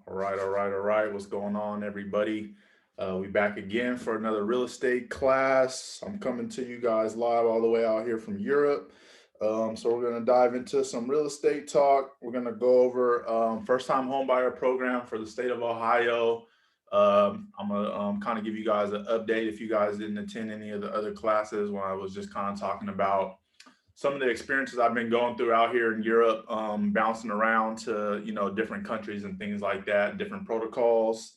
All right. What's going on, everybody? We back again for another real estate class. I'm coming to you guys live all the way out here from Europe. So we're gonna dive into some real estate talk. We're gonna go over first-time home buyer program for the state of Ohio. I'm gonna kind of give you guys an update if you guys didn't attend any of the other classes when I was just kind of talking about some of the experiences I've been going through out here in Europe, bouncing around to different countries and things like that, different protocols.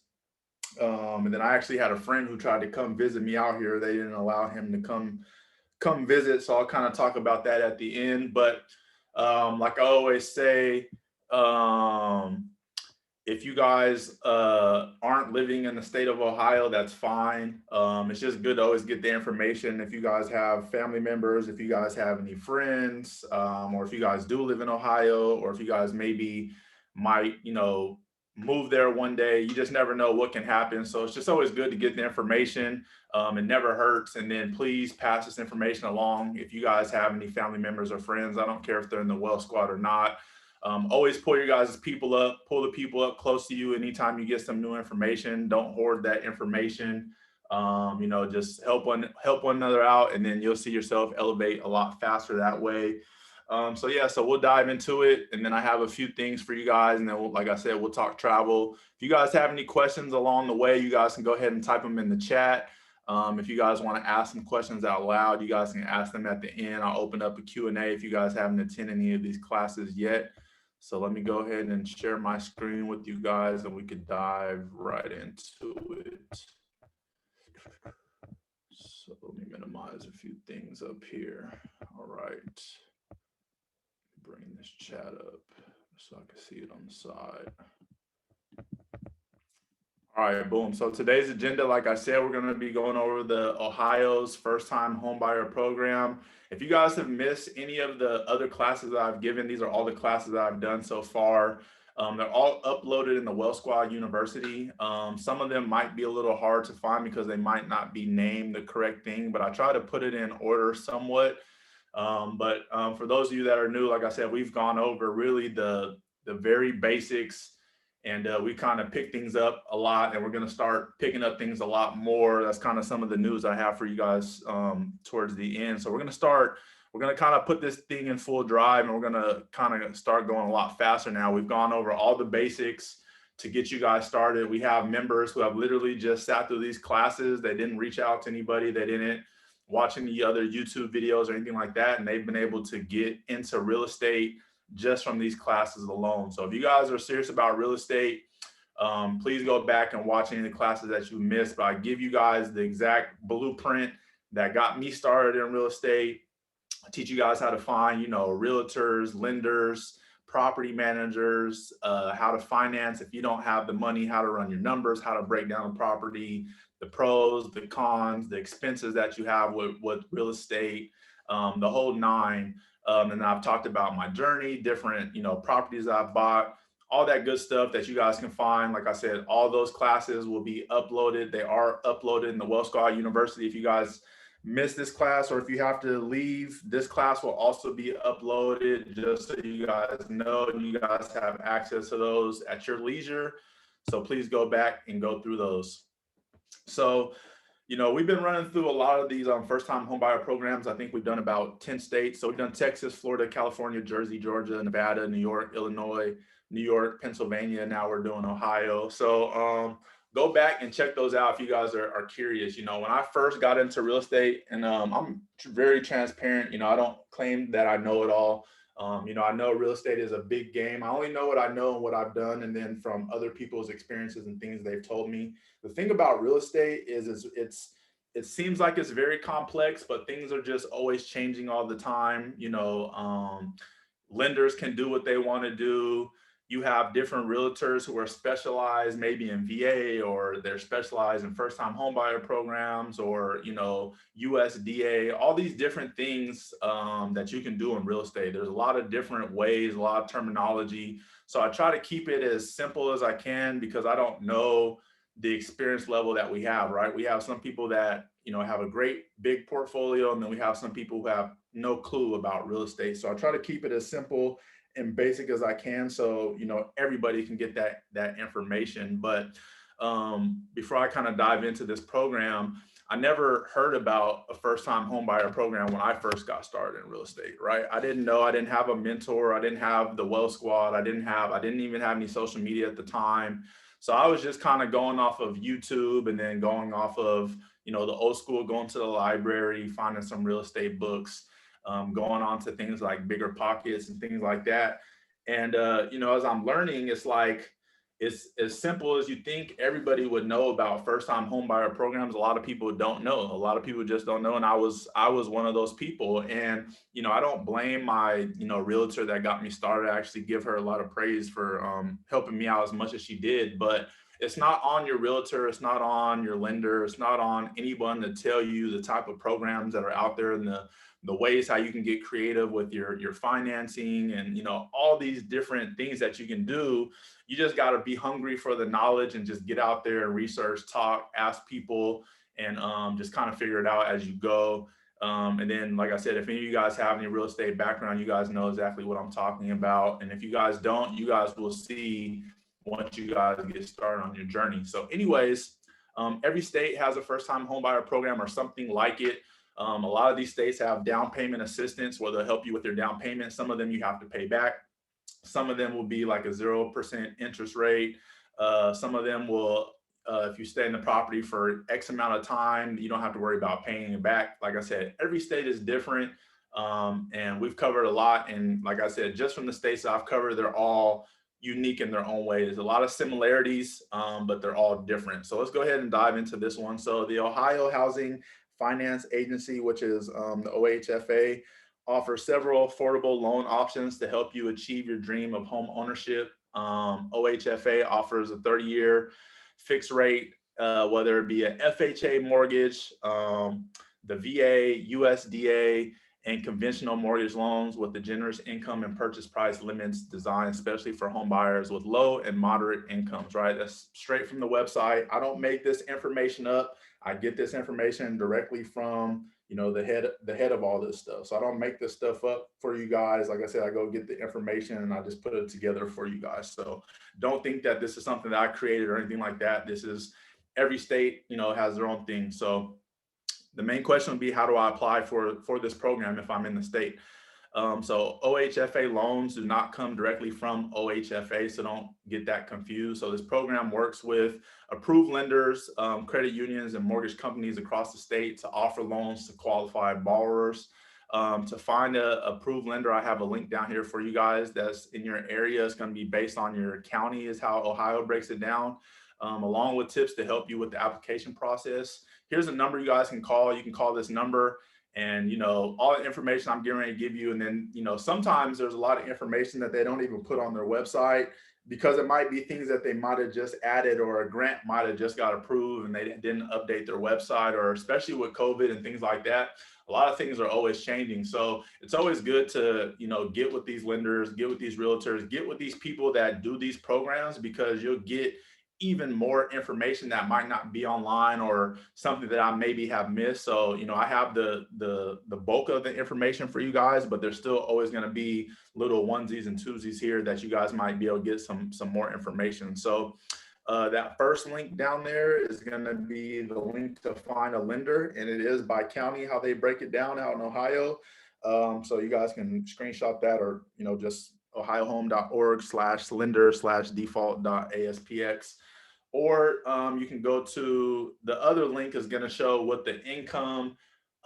And then I actually had a friend who tried to come visit me out here. They didn't allow him to come visit, so I'll kind of talk about that at the end. But like I always say, um, if you guys aren't living in the state of Ohio, that's fine. It's just good to always get the information. If you guys have family members, if you guys have any friends, or if you guys do live in Ohio, or if you guys maybe might, move there one day, you just never know what can happen. So it's just always good to get the information. It never hurts. And then please pass this information along. If you guys have any family members or friends, I don't care if they're in the well squad or not. Always pull your guys' people up, pull the people up close to you anytime you get some new information. Don't hoard that information. Just help one another out, and then you'll see yourself elevate a lot faster that way. So we'll dive into it, and then I have a few things for you guys, and then like I said, we'll talk travel. If you guys have any questions along the way, you guys can go ahead and type them in the chat. If you guys want to ask some questions out loud, you guys can ask them at the end. I'll open up a Q&A if you guys haven't attended any of these classes yet. So let me go ahead and share my screen with you guys, and we could dive right into it. So let me minimize a few things up here. All right. Bring this chat up so I can see it on the side. All right, boom. So today's agenda, like I said, we're going to be going over the Ohio's first-time homebuyer program. If you guys have missed any of the other classes that I've given, these are all the classes that I've done so far. They're all uploaded in the Well Squad University. Some of them might be a little hard to find because they might not be named the correct thing, but I try to put it in order somewhat. But for those of you that are new, like I said, we've gone over really the very basics. And we kind of pick things up a lot, and we're going to start picking up things a lot more. That's kind of some of the news I have for you guys towards the end. So we're going to kind of put this thing in full drive, and we're going to kind of start going a lot faster now. We've gone over all the basics to get you guys started. We have members who have literally just sat through these classes. They didn't reach out to anybody. They didn't watch any other YouTube videos or anything like that. And they've been able to get into real estate just from these classes alone. So if you guys are serious about real estate, please go back and watch any of the classes that you missed. But I give you guys the exact blueprint that got me started in real estate. I teach you guys how to find, realtors, lenders, property managers, how to finance if you don't have the money, how to run your numbers, how to break down a property, the pros, the cons, the expenses that you have with real estate, the whole nine. And I've talked about my journey, different, properties I've bought, all that good stuff that you guys can find. Like I said, all those classes will be uploaded. They are uploaded in the Well Squad University. If you guys miss this class, or if you have to leave, this class will also be uploaded just so you guys know, and you guys have access to those at your leisure. So please go back and go through those. So we've been running through a lot of these first-time homebuyer programs. I think we've done about 10 states. So we've done Texas, Florida, California, Jersey, Georgia, Nevada, New York, Illinois, New York, Pennsylvania. Now we're doing Ohio. So go back and check those out if you guys are curious. When I first got into real estate, and I'm very transparent, I don't claim that I know it all. I know real estate is a big game. I only know what I know and what I've done, and then from other people's experiences and things they've told me. The thing about real estate is it seems like it's very complex, but things are just always changing all the time. Lenders can do what they want to do. You have different realtors who are specialized maybe in VA, or they're specialized in first-time homebuyer programs, or USDA, all these different things that you can do in real estate. There's a lot of different ways, a lot of terminology. So I try to keep it as simple as I can, because I don't know the experience level that we have, right? We have some people that have a great big portfolio, and then we have some people who have no clue about real estate. So I try to keep it as simple and basic as I can, so everybody can get that information. But before I kind of dive into this program, I never heard about a first time home buyer program when I first got started in real estate, right? I didn't know, I didn't have a mentor, I didn't have the Well Squad, I didn't even have any social media at the time. So I was just kind of going off of YouTube and then going off of, the old school, going to the library, finding some real estate books, going on to things like Bigger Pockets and things like that. And, as I'm learning, it's like, it's as simple as you think everybody would know about first time home buyer programs. A lot of people don't know. A lot of people just don't know. And I was one of those people. And, I don't blame my, realtor that got me started. I actually give her a lot of praise for helping me out as much as she did. But it's not on your realtor, it's not on your lender, it's not on anyone to tell you the type of programs that are out there and the ways how you can get creative with your financing and all these different things that you can do. You just got to be hungry for the knowledge and just get out there and research, talk, ask people, and just kind of figure it out as you go. And then, like I said, if any of you guys have any real estate background, you guys know exactly what I'm talking about. And if you guys don't, you guys will see once you guys get started on your journey. So anyways, every state has a first time homebuyer program or something like it. A lot of these states have down payment assistance where they'll help you with your down payment. Some of them you have to pay back. Some of them will be like a 0% interest rate. Some of them will, if you stay in the property for X amount of time, you don't have to worry about paying it back. Like I said, every state is different. And we've covered a lot. And like I said, just from the states that I've covered, they're all unique in their own way. There's a lot of similarities, but they're all different. So let's go ahead and dive into this one. So the Ohio Housing Finance Agency, which is the OHFA, offers several affordable loan options to help you achieve your dream of home ownership. OHFA offers a 30-year fixed rate, whether it be an FHA mortgage, the VA, USDA, and conventional mortgage loans with the generous income and purchase price limits designed especially for home buyers with low and moderate incomes, right? That's straight from the website. I don't make this information up. I get this information directly from, the head of all this stuff. So I don't make this stuff up for you guys. Like I said, I go get the information and I just put it together for you guys. So don't think that this is something that I created or anything like that. This is every state, has their own thing. So the main question would be, how do I apply for this program if I'm in the state? So OHFA loans do not come directly from OHFA, so don't get that confused. So this program works with approved lenders, credit unions, and mortgage companies across the state to offer loans to qualified borrowers. To find a approved lender, I have a link down here for you guys that's in your area. It's going to be based on your county is how Ohio breaks it down, along with tips to help you with the application process. Here's a number you guys can call. You can call this number and, all the information I'm getting ready to give you. And then, sometimes there's a lot of information that they don't even put on their website because it might be things that they might have just added or a grant might have just got approved and they didn't update their website, or especially with COVID and things like that. A lot of things are always changing. So it's always good to, get with these lenders, get with these realtors, get with these people that do these programs, because you'll get even more information that might not be online or something that I maybe have missed. So, I have the bulk of the information for you guys, but there's still always going to be little onesies and twosies here that you guys might be able to get some more information. So that first link down there is going to be the link to find a lender, and it is by county how they break it down out in Ohio. So you guys can screenshot that, or just ohiohome.org/lender/default.aspx. Or you can go to the other link is going to show what the income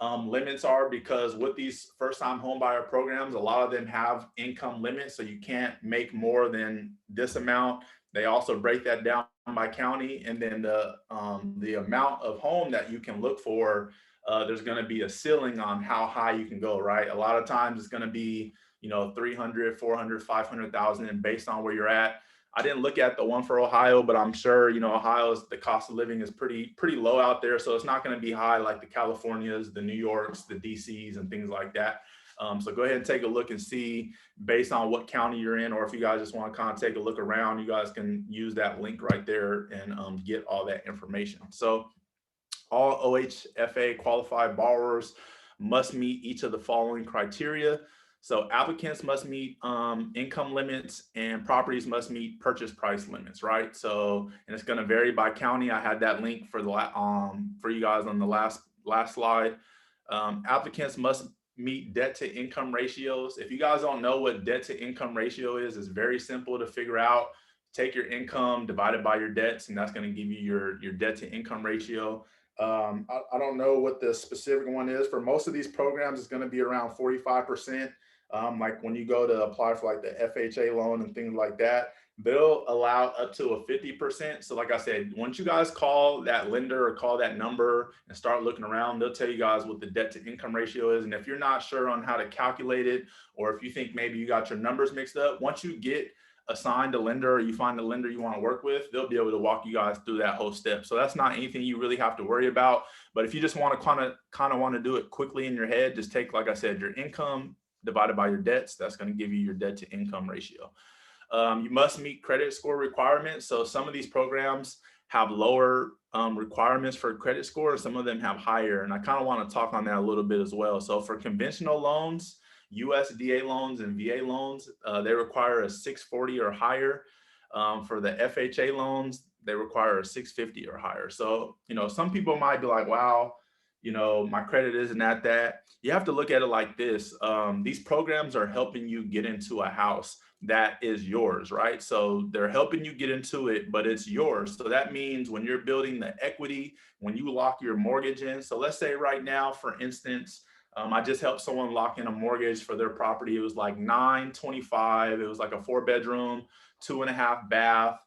limits are, because with these first time home buyer programs, a lot of them have income limits. So you can't make more than this amount. They also break that down by county. And then the amount of home that you can look for, there's going to be a ceiling on how high you can go, right? A lot of times it's going to be, 300, 400, 500,000, and based on where you're at. I didn't look at the one for Ohio, but I'm sure, Ohio's, the cost of living is pretty low out there. So it's not going to be high like the Californias, the New Yorks, the DCs, and things like that. So go ahead and take a look and see based on what county you're in, or if you guys just want to kind of take a look around, you guys can use that link right there and get all that information. So all OHFA qualified borrowers must meet each of the following criteria. So applicants must meet income limits, and properties must meet purchase price limits, right? So, and it's going to vary by county. I had that link for for you guys on the last slide. Applicants must meet debt to income ratios. If you guys don't know what debt to income ratio is, it's very simple to figure out. Take your income divided by your debts, and that's going to give you your debt to income ratio. I don't know what the specific one is. For most of these programs, it's going to be around 45%. Like when you go to apply for like the FHA loan and things like that, they'll allow up to a 50%. So like I said, once you guys call that lender or call that number and start looking around, they'll tell you guys what the debt to income ratio is. And if you're not sure on how to calculate it, or if you think maybe you got your numbers mixed up, once you get assigned a lender or you find a lender you want to work with, they'll be able to walk you guys through that whole step. So that's not anything you really have to worry about. But if you just want to kind of want to do it quickly in your head, just take, like I said, your income divided by your debts. That's going to give you your debt to income ratio. You must meet credit score requirements. So some of these programs have lower requirements for credit score. Some of them have higher. And I kind of want to talk on that a little bit as well. So for conventional loans, USDA loans and VA loans, they require a 640 or higher. For the FHA loans, they require a 650 or higher. So, some people might be like, wow, my credit isn't at that. You have to look at it like this. These programs are helping you get into a house that is yours, right? So they're helping you get into it, but it's yours. So that means when you're building the equity, when you lock your mortgage in. So let's say right now, for instance, I just helped someone lock in a mortgage for their property. It was like $925. It was like a 4-bedroom, 2.5 bath.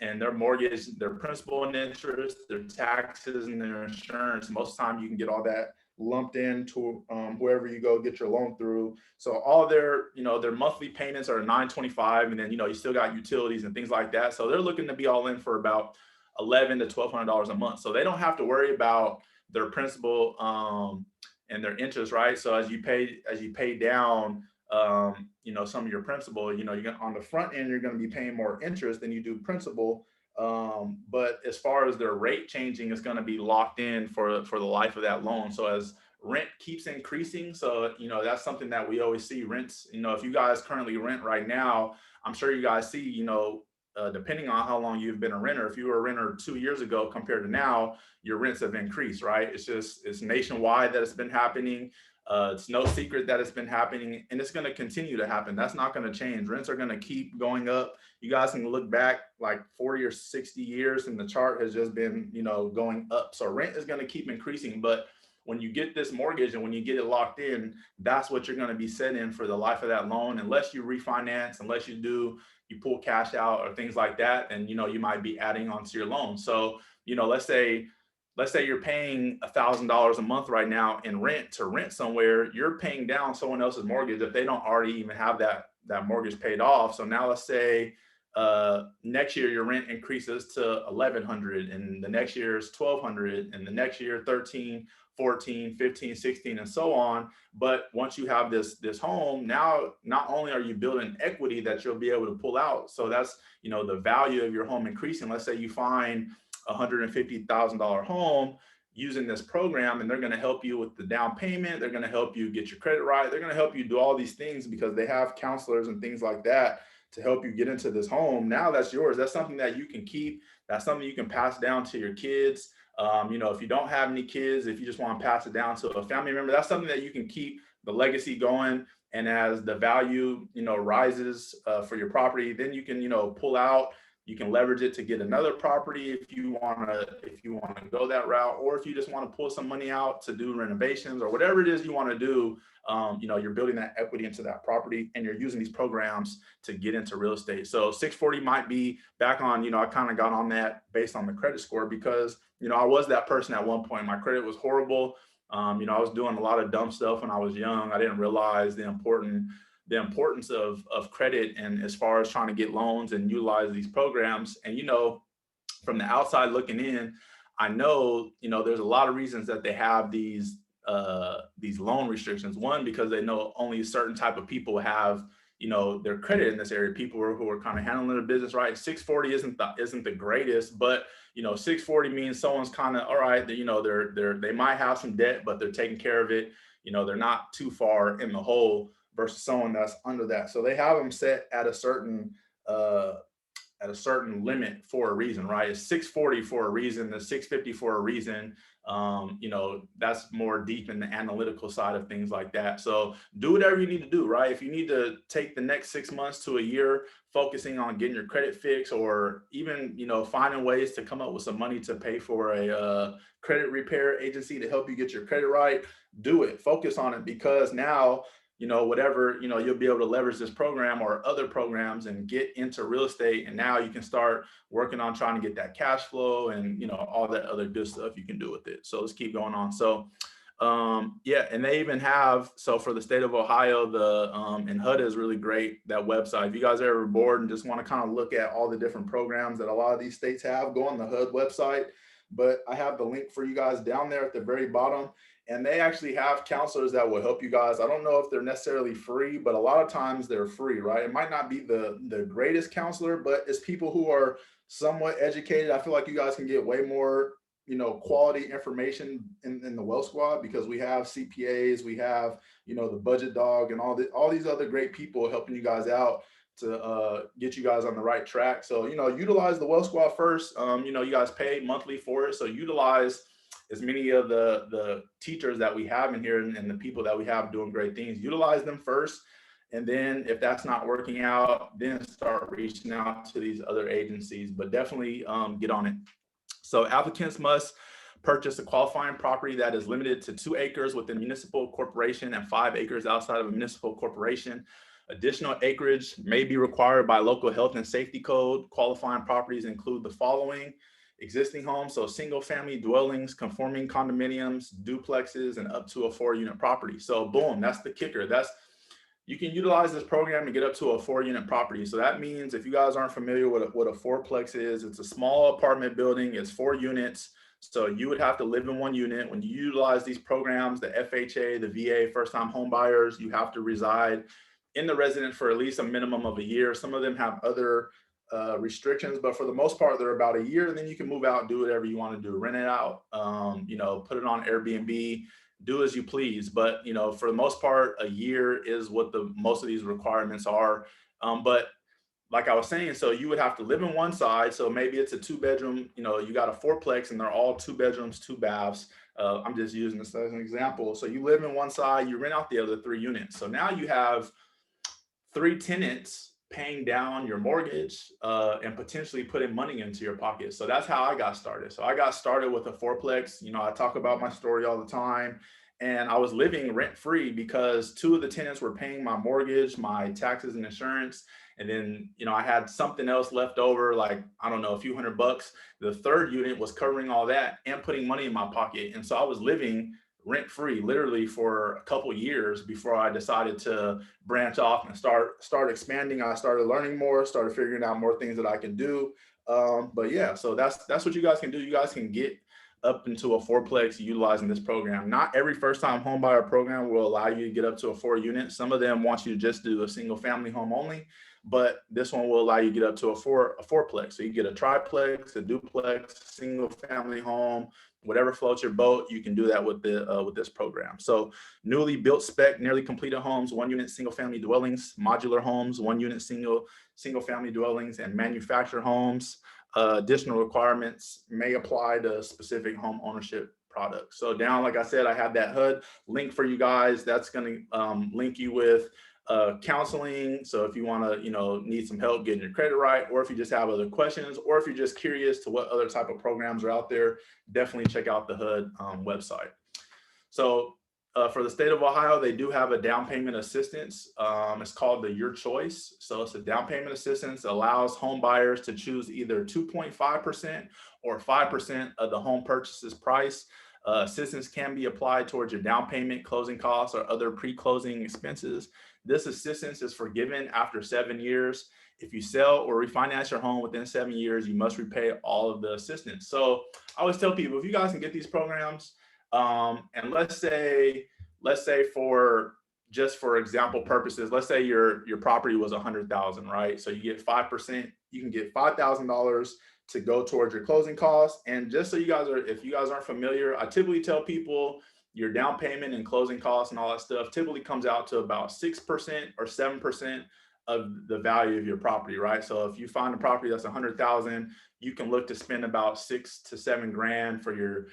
And their mortgage, their principal and interest, their taxes and their insurance. Most of the time you can get all that lumped into whoever you go get your loan through. So all their monthly payments are $925, and then you still got utilities and things like that. So they're looking to be all in for about $1,100 to $1,200 a month. So they don't have to worry about their principal and their interest, right? So as you pay down some of your principal, you're gonna, on the front end, you're going to be paying more interest than you do principal. But as far as their rate changing, it's going to be locked in for the life of that loan. So as rent keeps increasing, so that's something that we always see. Rents, if you guys currently rent right now, I'm sure you guys see, depending on how long you've been a renter, if you were a renter 2 years ago compared to now, your rents have increased, right? It's nationwide that it's been happening. It's no secret that it's been happening, and it's going to continue to happen. That's not going to change. Rents are going to keep going up. You guys can look back like 40 or 60 years, and the chart has just been, going up. So rent is going to keep increasing. But when you get this mortgage and when you get it locked in, that's what you're going to be set in for the life of that loan. Unless you refinance, unless you pull cash out or things like that, and you might be adding onto your loan. So let's say you're paying $1,000 a month right now in rent to rent somewhere. You're paying down someone else's mortgage if they don't already even have that mortgage paid off. So now let's say next year your rent increases to $1,100, and the next year is $1,200, and the next year 13, 14, 15, 16, and so on. But once you have this home, now not only are you building equity that you'll be able to pull out, so that's the value of your home increasing. Let's say you find $150,000 home using this program, and they're going to help you with the down payment. They're going to help you get your credit right. They're going to help you do all these things because they have counselors and things like that to help you get into this home. Now that's yours. That's something that you can keep. That's something you can pass down to your kids. If you don't have any kids, if you just want to pass it down to a family member, that's something that you can keep the legacy going. And as the value, rises for your property, then you can, pull out. You can leverage it to get another property if you want to go that route, or if you just want to pull some money out to do renovations or whatever it is you want to do. You're building that equity into that property, and you're using these programs to get into real estate. So 640 might be back on, I kind of got on that based on the credit score because, I was that person at one point. My credit was horrible. I was doing a lot of dumb stuff when I was young. I didn't realize the importance of credit, and as far as trying to get loans and utilize these programs. And from the outside looking in, I know there's a lot of reasons that they have these loan restrictions. One, because they know only a certain type of people have their credit in this area. People who are kind of handling their business right. 640 isn't the greatest, but 640 means someone's kind of all right. They might have some debt, but they're taking care of it. They're not too far in the hole versus someone that's under that. So they have them set uh, at a certain limit for a reason, right? It's 640 for a reason, the 650 for a reason. That's more deep in the analytical side of things like that. So do whatever you need to do, right? If you need to take the next 6 months to a year focusing on getting your credit fixed, or even, finding ways to come up with some money to pay for a credit repair agency to help you get your credit right, do it. Focus on it, because now whatever, you'll be able to leverage this program or other programs and get into real estate. And now you can start working on trying to get that cash flow and, all that other good stuff you can do with it. So let's keep going on. So, yeah, and they even have, so for the state of Ohio, and HUD is really great, that website. If you guys are ever bored and just want to kind of look at all the different programs that a lot of these states have, go on the HUD website. But I have the link for you guys down there at the very bottom. And they actually have counselors that will help you guys. I don't know if they're necessarily free, but a lot of times they're free, right? It might not be the greatest counselor, but it's people who are somewhat educated. I feel like you guys can get way more, quality information in the Wealth Squad, because we have CPAs, we have, the budget dog, and all these other great people helping you guys out to get you guys on the right track. So, utilize the Wealth Squad first. You guys pay monthly for it. So utilize as many of the teachers that we have in here and the people that we have doing great things. Utilize them first. And then if that's not working out, then start reaching out to these other agencies, but definitely get on it. So applicants must purchase a qualifying property that is limited to 2 acres within a municipal corporation and 5 acres outside of a municipal corporation. Additional acreage may be required by local health and safety code. Qualifying properties include the following: existing homes, so single family dwellings, conforming condominiums, duplexes, and up to a 4-unit property. So boom, that's the kicker. You can utilize this program to get up to a 4-unit property. So that means, if you guys aren't familiar with what a fourplex is, it's a small apartment building. It's 4 units. So you would have to live in 1 unit. When you utilize these programs, the FHA, the VA, first-time home buyers, you have to reside in the residence for at least a minimum of a year. Some of them have other restrictions, but for the most part, they're about a year. And then you can move out, do whatever you want to do, rent it out, put it on Airbnb, do as you please. But, for the most part, a year is what most of these requirements are. But like I was saying, so you would have to live in one side. So maybe it's a 2-bedroom, you got a fourplex and they're all 2 bedrooms, 2 baths. I'm just using this as an example. So you live in one side, you rent out the other 3 units. So now you have 3 tenants paying down your mortgage and potentially putting money into your pocket. So that's how I got started. So I got started with a fourplex. I talk about my story all the time. And I was living rent free because 2 of the tenants were paying my mortgage, my taxes and insurance. And then, I had something else left over, like, I don't know, a few $100. The 3rd unit was covering all that and putting money in my pocket. And so I was living rent free literally for a couple of years before I decided to branch off and start expanding. I started learning more, started figuring out more things that I can do. But yeah, so that's what you guys can do. You guys can get up into a fourplex utilizing this program. Not every first-time homebuyer program will allow you to get up to a 4-unit. Some of them want you to just do a single family home only, but this one will allow you to get up to a fourplex. So you get a triplex, a duplex, single family home, whatever floats your boat. You can do that with this program. So newly built spec, nearly completed homes, 1-unit single family dwellings, modular homes, 1-unit single family dwellings, and manufactured homes. Additional requirements may apply to specific home ownership products. So down, like I said, I have that HUD link for you guys. That's going to link you with counseling. So if you want to, need some help getting your credit right, or if you just have other questions, or if you're just curious to what other type of programs are out there, definitely check out the HUD website. So for the state of Ohio, they do have a down payment assistance. It's called the Your Choice. So it's a down payment assistance that allows home buyers to choose either 2.5% or 5% of the home purchase's price. Assistance can be applied towards your down payment, closing costs, or other pre-closing expenses. This assistance is forgiven after 7 years. If you sell or refinance your home within 7 years, you must repay all of the assistance. So I always tell people, if you guys can get these programs, and let's say for just for example purposes, let's say your property was 100,000, right? So you get 5%, you can get $5,000 to go towards your closing costs. And just so you guys are, if you guys aren't familiar, I typically tell people your down payment and closing costs and all that stuff typically comes out to about 6% or 7% of the value of your property, right? So if you find a property that's 100,000, you can look to spend about 6 to 7 grand for your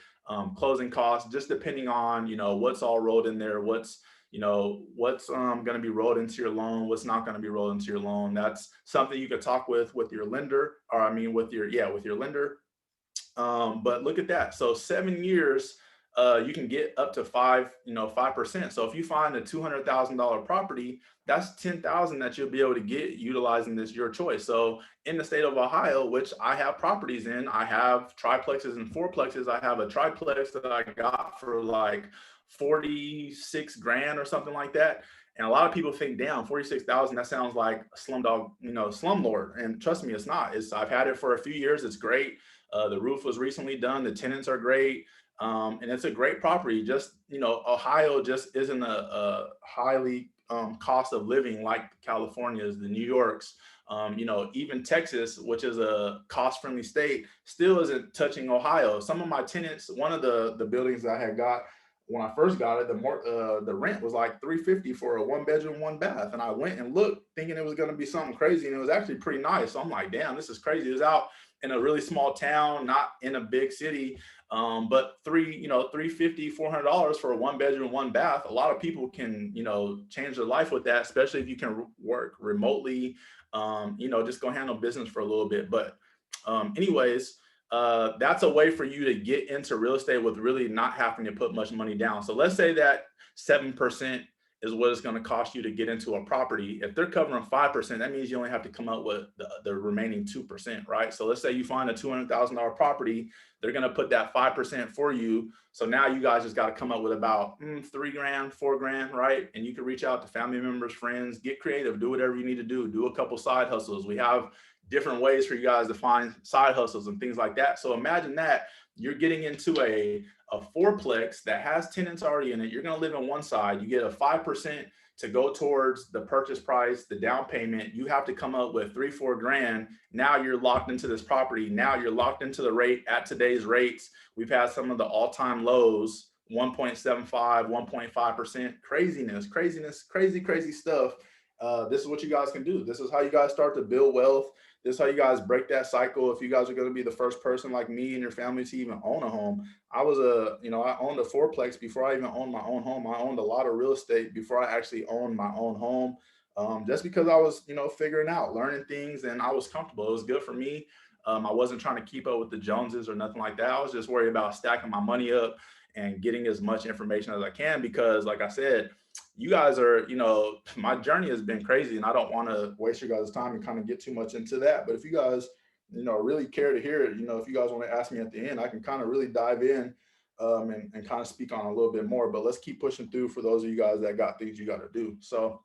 closing costs, just depending on, what's all rolled in there, what's going to be rolled into your loan, what's not going to be rolled into your loan. That's something you could talk with your lender, or I mean with your lender. But look at that. So 7 years, you can get up to 5%. So if you find a $200,000 property, that's 10,000 that you'll be able to get utilizing this your choice. So in the state of Ohio, which I have properties in, I have triplexes and fourplexes. I have a triplex that I got for like 46 grand or something like that. And a lot of people think, damn, 46,000, that sounds like a slumdog, slumlord. And trust me, it's not. I've had it for a few years. It's great. The roof was recently done. The tenants are great. And it's a great property. Just, Ohio just isn't a highly cost of living like California's, the New York's. Even Texas, which is a cost-friendly state, still isn't touching Ohio. Some of my tenants, one of the buildings that I had got when I first got it, the rent was like $350 for a 1 bedroom, 1 bath. And I went and looked thinking it was going to be something crazy. And it was actually pretty nice. So I'm like, damn, this is crazy. It was out in a really small town, not in a big city. But $350, $400 for a 1 bedroom, 1 bath. A lot of people can, change their life with that, especially if you can work remotely, just go handle business for a little bit. But anyways, that's a way for you to get into real estate with really not having to put much money down. So let's say that 7% is what it's going to cost you to get into a property. If they're covering 5%, that means you only have to come up with the remaining 2%, right? So let's say you find a $200,000 property, they're going to put that 5% for you. So now you guys just got to come up with about 3 grand, 4 grand, right? And you can reach out to family members, friends, get creative, do whatever you need to do a couple side hustles. We have different ways for you guys to find side hustles and things like that. So imagine that you're getting into a fourplex that has tenants already in it. You're going to live on one side. You get a 5% to go towards the purchase price, the down payment. You have to come up with 3-4 grand. Now you're locked into this property. Now you're locked into the rate at today's rates. We've had some of the all-time lows, 1.75, 1.5%. Crazy stuff. This is what you guys can do. This is how you guys start to build wealth. This is how you guys break that cycle. If you guys are going to be the first person like me and your family to even own a home. I owned a fourplex before I even owned my own home. I owned a lot of real estate before I actually owned my own home. Just because I was, figuring out, learning things, and I was comfortable. It was good for me. I wasn't trying to keep up with the Joneses or nothing like that. I was just worried about stacking my money up and getting as much information as I can, because like I said, you guys are, my journey has been crazy, and I don't want to waste your guys' time and kind of get too much into that. But if you guys, really care to hear it, if you guys want to ask me at the end, I can kind of really dive in and kind of speak on a little bit more. But let's keep pushing through for those of you guys that got things you got to do. So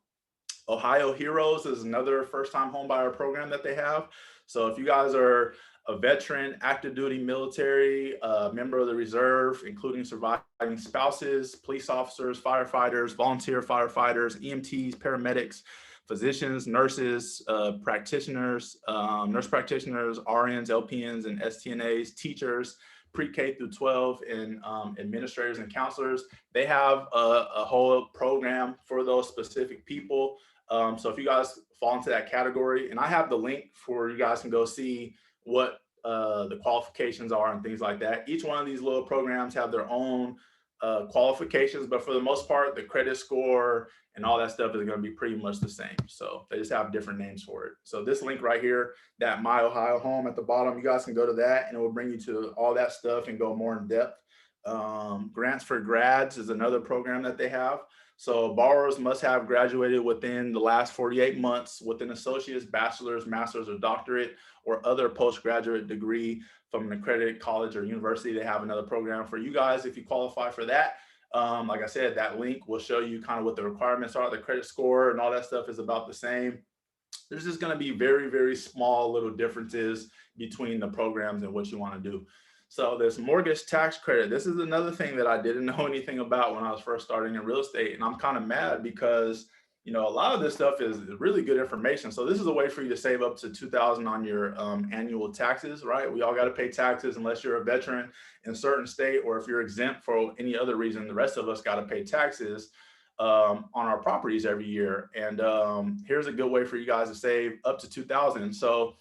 Ohio Heroes is another first-time homebuyer program that they have. So if you guys are a veteran, active duty military, member of the reserve, including surviving spouses, police officers, firefighters, volunteer firefighters, EMTs, paramedics, physicians, nurses, practitioners, nurse practitioners, RNs, LPNs, and STNAs, teachers, pre-K through 12, and administrators and counselors. They have a whole program for those specific people. So if you guys fall into that category, and I have the link for you guys can go see what the qualifications are and things like that. Each one of these little programs have their own qualifications, but for the most part, the credit score and all that stuff is going to be pretty much the same. So they just have different names for it. So this link right here, that My Ohio Home at the bottom, you guys can go to that and it will bring you to all that stuff and go more in depth. Grants for Grads is another program that they have. So borrowers must have graduated within the last 48 months with an associate's, bachelor's, master's, or doctorate, or other postgraduate degree from an accredited college or university. They have another program for you guys if you qualify for that. Like I said, that link will show you kind of what the requirements are. The credit score and all that stuff is about the same. There's just going to be very, very small little differences between the programs and what you want to do. So this mortgage tax credit, this is another thing that I didn't know anything about when I was first starting in real estate. And I'm kind of mad because, a lot of this stuff is really good information. So this is a way for you to save up to 2,000 on your annual taxes, right? We all got to pay taxes unless you're a veteran in a certain state, or if you're exempt for any other reason, the rest of us got to pay taxes on our properties every year. And here's a good way for you guys to save up to 2,000. So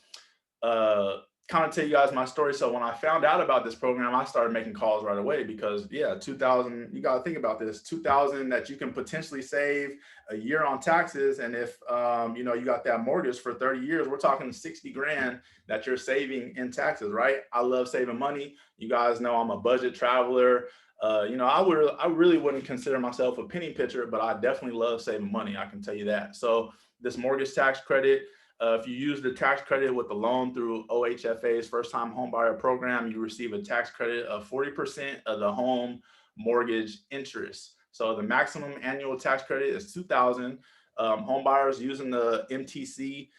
uh, kind of tell you guys my story. So when I found out about this program, I started making calls right away because, yeah, 2,000, you got to think about this, 2,000 that you can potentially save a year on taxes. And if, you got that mortgage for 30 years, we're talking 60 grand that you're saving in taxes, right? I love saving money. You guys know I'm a budget traveler. I really wouldn't consider myself a penny pitcher, but I definitely love saving money. I can tell you that. So this mortgage tax credit, if you use the tax credit with the loan through OHFA's first time home buyer program, you receive a tax credit of 40% of the home mortgage interest. So the maximum annual tax credit is 2,000. Home buyers using the MTC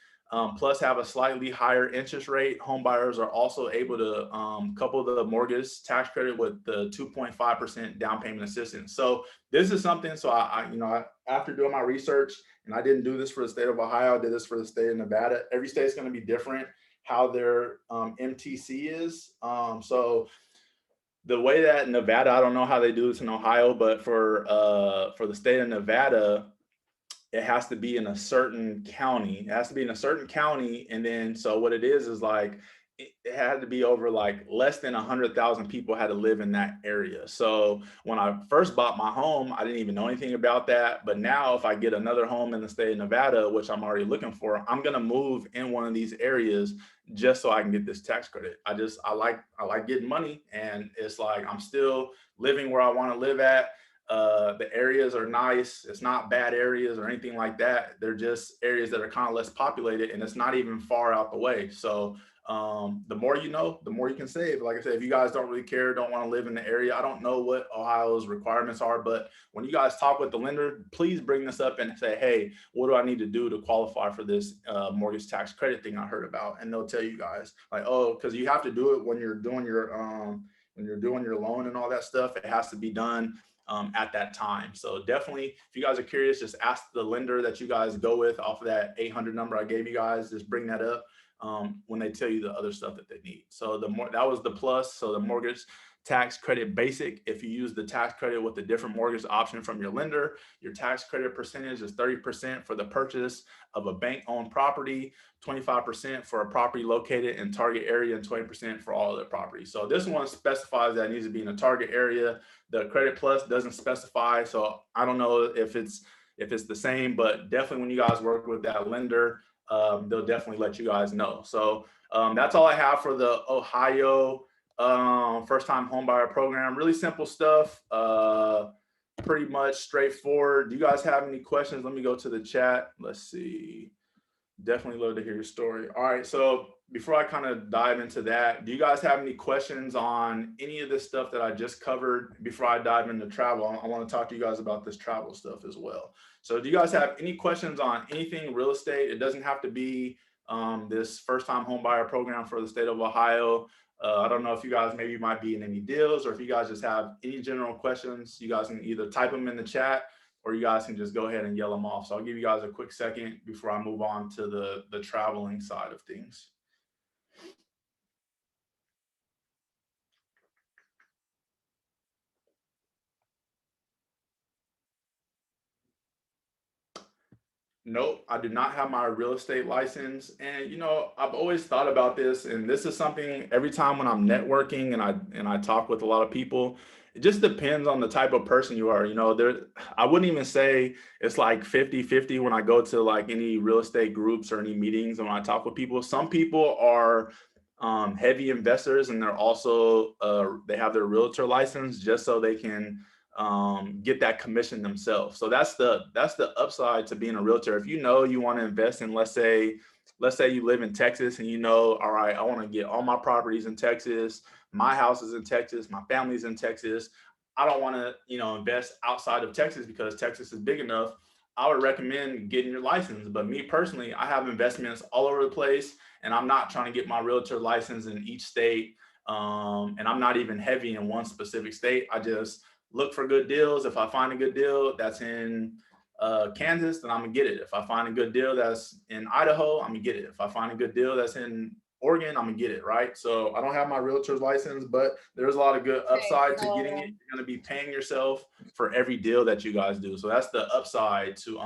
plus have a slightly higher interest rate. Home buyers are also able to couple the mortgage tax credit with the 2.5% down payment assistance. So this is something. So after doing my research, and I didn't do this for the state of Ohio, I did this for the state of Nevada. Every state is going to be different how their MTC is. So the way that Nevada, I don't know how they do this in Ohio, but for the state of Nevada, it has to be in a certain county. It has to be in a certain county. And then, so what it is like, it had to be over like less than 100,000 people had to live in that area. So when I first bought my home, I didn't even know anything about that. But now if I get another home in the state of Nevada, which I'm already looking for, I'm going to move in one of these areas just so I can get this tax credit. I like getting money, and it's like, I'm still living where I want to live at. The areas are nice. It's not bad areas or anything like that. They're just areas that are kind of less populated, and it's not even far out the way. So the more you know, the more you can save. Like I said, if you guys don't really care, don't want to live in the area, I don't know what Ohio's requirements are, but when you guys talk with the lender, please bring this up and say, hey, what do I need to do to qualify for this mortgage tax credit thing I heard about? And they'll tell you guys like, oh, because you have to do it when you're doing your loan and all that stuff. It has to be done at that time. So definitely, if you guys are curious, just ask the lender that you guys go with off of that 800 number I gave you guys. Just bring that up when they tell you the other stuff that they need. So that was the plus. So the mortgage tax credit basic, if you use the tax credit with the different mortgage option from your lender, your tax credit percentage is 30% for the purchase of a bank-owned property, 25% for a property located in target area, and 20% for all other properties. So this one specifies that it needs to be in a target area. The credit plus doesn't specify, so I don't know if it's the same, but definitely when you guys work with that lender, they'll definitely let you guys know. So that's all I have for the Ohio first-time homebuyer program. Really simple stuff, pretty much straightforward. Do you guys have any questions? Let me go to the chat. Let's see. Definitely love to hear your story. All right, so before I kind of dive into that, do you guys have any questions on any of this stuff that I just covered before I dive into travel? I want to talk to you guys about this travel stuff as well. So do you guys have any questions on anything real estate? It doesn't have to be this first-time home buyer program for the state of Ohio. I don't know if you guys maybe might be in any deals, or if you guys just have any general questions, you guys can either type them in the chat or you guys can just go ahead and yell them off. So I'll give you guys a quick second before I move on to the traveling side of things. Nope, I do not have my real estate license. And I've always thought about this, and this is something every time when I'm networking and I talk with a lot of people, it just depends on the type of person you are. I wouldn't even say it's like 50-50 when I go to like any real estate groups or any meetings and when I talk with people. Some people are heavy investors, and they're also they have their realtor license just so they can get that commission themselves. So that's the upside to being a realtor. If you want to invest in, let's say you live in Texas and all right, I want to get all my properties in Texas, my house is in Texas, my family's in Texas. I don't want to, invest outside of Texas because Texas is big enough. I would recommend getting your license. But me personally, I have investments all over the place, and I'm not trying to get my realtor license in each state. And I'm not even heavy in one specific state. I just look for good deals. If I find a good deal that's in Kansas, then I'm gonna get it. If I find a good deal that's in Idaho, I'm gonna get it. If I find a good deal that's in Oregon, I'm gonna get it, right? So I don't have my realtor's license, but there's a lot of good Okay, upside to getting it. so You're gonna be paying yourself for every deal that you guys do. So that's the upside to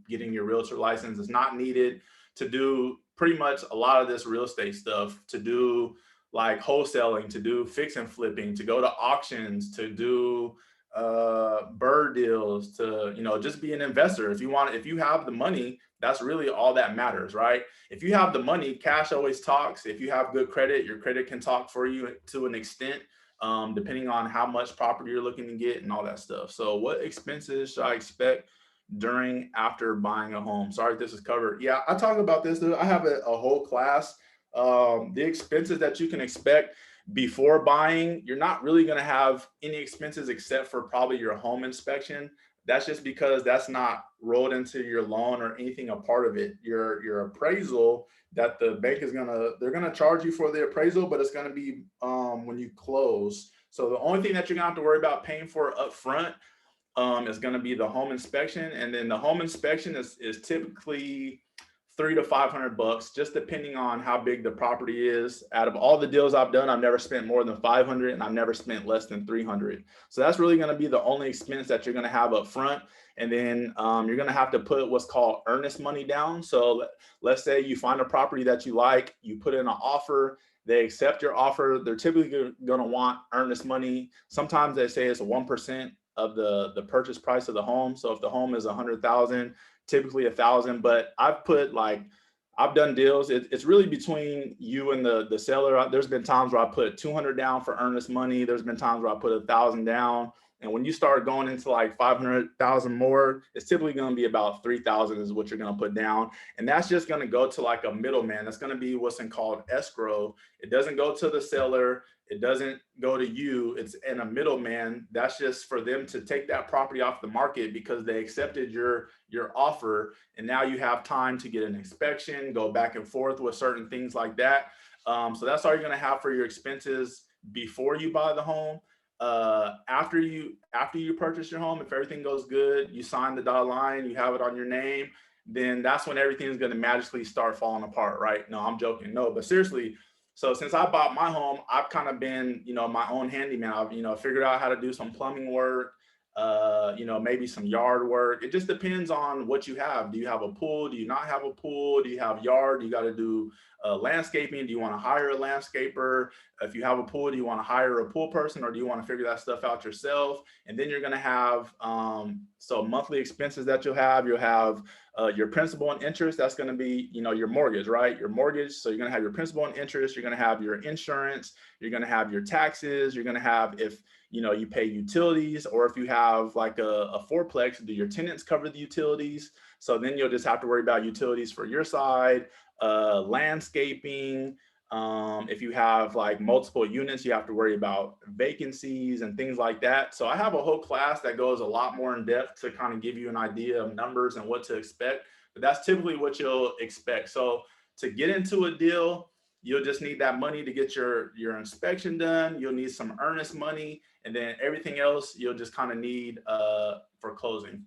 getting your realtor license. It's not needed to do pretty much a lot of this real estate stuff, to do like wholesaling, to do fix and flipping, to go to auctions, to do bird deals, to just be an investor. If you have the money, that's really all that matters, right? If you have the money, cash always talks. If you have good credit, your credit can talk for you to an extent, depending on how much property you're looking to get and all that stuff. So what expenses should I expect during after buying a home? Sorry if this is covered. Yeah, I talk about this. I have a whole class. The expenses that you can expect before buying, you're not really going to have any expenses except for probably your home inspection. That's just because that's not rolled into your loan or anything a part of it. Your appraisal that the bank is they're gonna charge you for the appraisal, but it's gonna be when you close. So the only thing that you're gonna have to worry about paying for up front is going to be the home inspection, and then the home inspection is typically $300 to $500, just depending on how big the property is. Out of all the deals I've done, I've never spent more than 500, and I've never spent less than 300. So that's really going to be the only expense that you're going to have up front. And then you're going to have to put what's called earnest money down. So let's say you find a property that you like, you put in an offer, they accept your offer. They're typically going to want earnest money. Sometimes they say it's a 1% of the purchase price of the home. So if the home is 100,000, typically 1,000. But I've done deals. It's really between you and the seller. There's been times where I put 200 down for earnest money. There's been times where I put 1,000 down. And when you start going into like 500,000 more, it's typically going to be about 3,000 is what you're going to put down. And that's just going to go to like a middleman. That's going to be what's called escrow. It doesn't go to the seller. It doesn't go to you. It's in a middleman. That's just for them to take that property off the market because they accepted your offer. And now you have time to get an inspection, go back and forth with certain things like that. So that's all you're going to have for your expenses before you buy the home. After you purchase your home, if everything goes good, you sign the dotted line, you have it on your name, then that's when everything is going to magically start falling apart, right? No, I'm joking. No, but seriously. So since I bought my home, I've kind of been, my own handyman. I've, figured out how to do some plumbing work, maybe some yard work. It just depends on what you have. Do you have a pool? Do you not have a pool? Do you have yard? You got to do landscaping? Do you want to hire a landscaper? If you have a pool, do you want to hire a pool person, or do you want to figure that stuff out yourself? And then you're going to have so monthly expenses that you'll have your principal and interest. That's going to be your mortgage, right? Your mortgage. So you're going to have your principal and interest. You're going to have your insurance. You're going to have your taxes. You're going to have, if you pay utilities, or if you have like a fourplex, do your tenants cover the utilities? So then you'll just have to worry about utilities for your side, landscaping. If you have like multiple units, you have to worry about vacancies and things like that. So I have a whole class that goes a lot more in depth to kind of give you an idea of numbers and what to expect. But that's typically what you'll expect. So to get into a deal, you'll just need that money to get your inspection done. You'll need some earnest money, and then everything else you'll just kind of need for closing.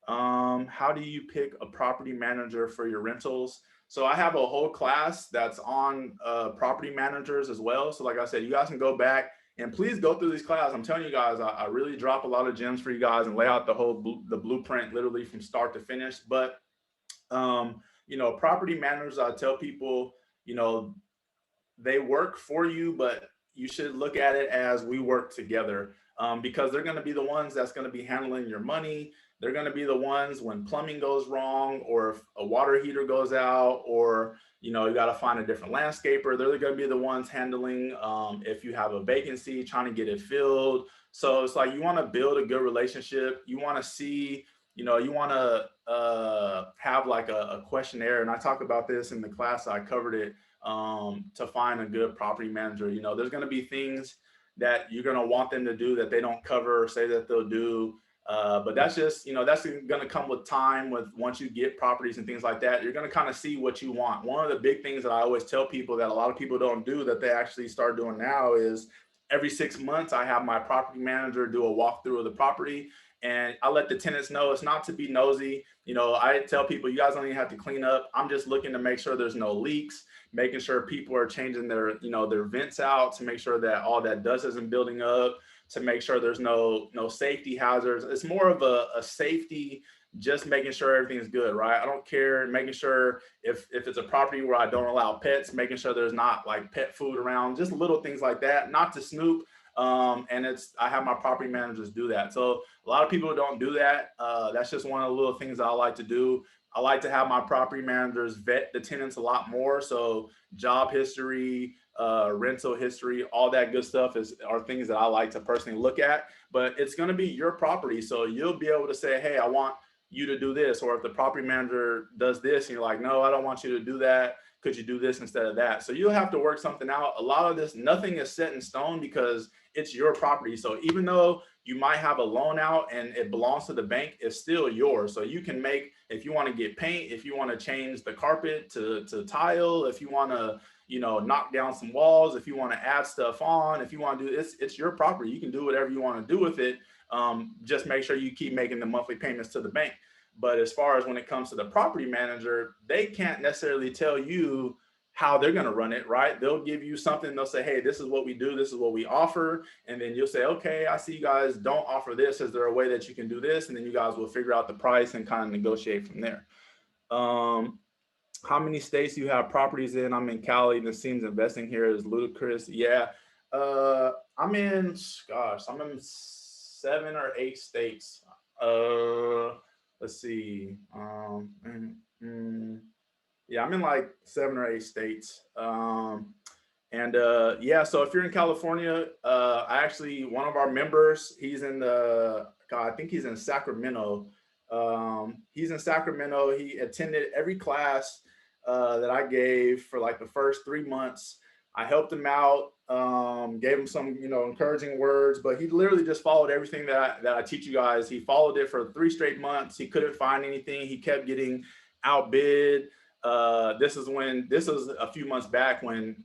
How do you pick a property manager for your rentals? So I have a whole class that's on property managers as well. So like I said, you guys can go back and please go through these classes. I'm telling you guys, I really drop a lot of gems for you guys and lay out the blueprint literally from start to finish. But property managers, I tell people, they work for you, but you should look at it as we work together, because they're going to be the ones that's going to be handling your money. They're going to be the ones when plumbing goes wrong, or if a water heater goes out, or you got to find a different landscaper. They're going to be the ones handling if you have a vacancy, trying to get it filled. So it's like you want to build a good relationship. You want to see, you want to have like a questionnaire, and I talk about this in the class. I covered it, to find a good property manager. There's going to be things that you're going to want them to do that they don't cover or say that they'll do. But that's just, that's going to come with time. With once you get properties and things like that, you're going to kind of see what you want. One of the big things that I always tell people that a lot of people don't do that they actually start doing now is every 6 months, I have my property manager do a walkthrough of the property. And I let the tenants know it's not to be nosy. I tell people, you guys don't even have to clean up. I'm just looking to make sure there's no leaks, making sure people are changing their vents out to make sure that all that dust isn't building up, to make sure there's no safety hazards. It's more of a safety, just making sure everything's good, right? I don't care, making sure if it's a property where I don't allow pets, making sure there's not like pet food around, just little things like that, not to snoop. And I have my property managers do that. So a lot of people don't do that. That's just one of the little things that I like to do. I like to have my property managers vet the tenants a lot more. So job history, rental history, all that good stuff are things that I like to personally look at. But it's going to be your property, so you'll be able to say, hey, I want you to do this. Or if the property manager does this and you're like, no, I don't want you to do that, could you do this instead of that? So you'll have to work something out. A lot of this, nothing is set in stone because it's your property. So even though you might have a loan out and it belongs to the bank, it's still yours. So you can make, if you want to get paint, if you want to change the carpet to tile, if you want to, knock down some walls, if you want to add stuff on, if you want to do this, it's your property. You can do whatever you want to do with it. Just make sure you keep making the monthly payments to the bank. But as far as when it comes to the property manager, they can't necessarily tell you how they're going to run it, right? They'll give you something. They'll say, hey, this is what we do. This is what we offer. And then you'll say, okay, I see you guys don't offer this. Is there a way that you can do this? And then you guys will figure out the price and kind of negotiate from there. How many states do you have properties in? I'm in Cali. This seems investing here is ludicrous. Yeah. I'm in 7 or 8 states. Let's see. Yeah, I'm in like 7 or 8 states. Yeah, so if you're in California, one of our members, he's in I think he's in Sacramento. He's in Sacramento. He attended every class that I gave for like the first 3 months. I helped him out, gave him some, encouraging words, but he literally just followed everything that I teach you guys. He followed it for 3 straight months. He couldn't find anything. He kept getting outbid. This is a few months back when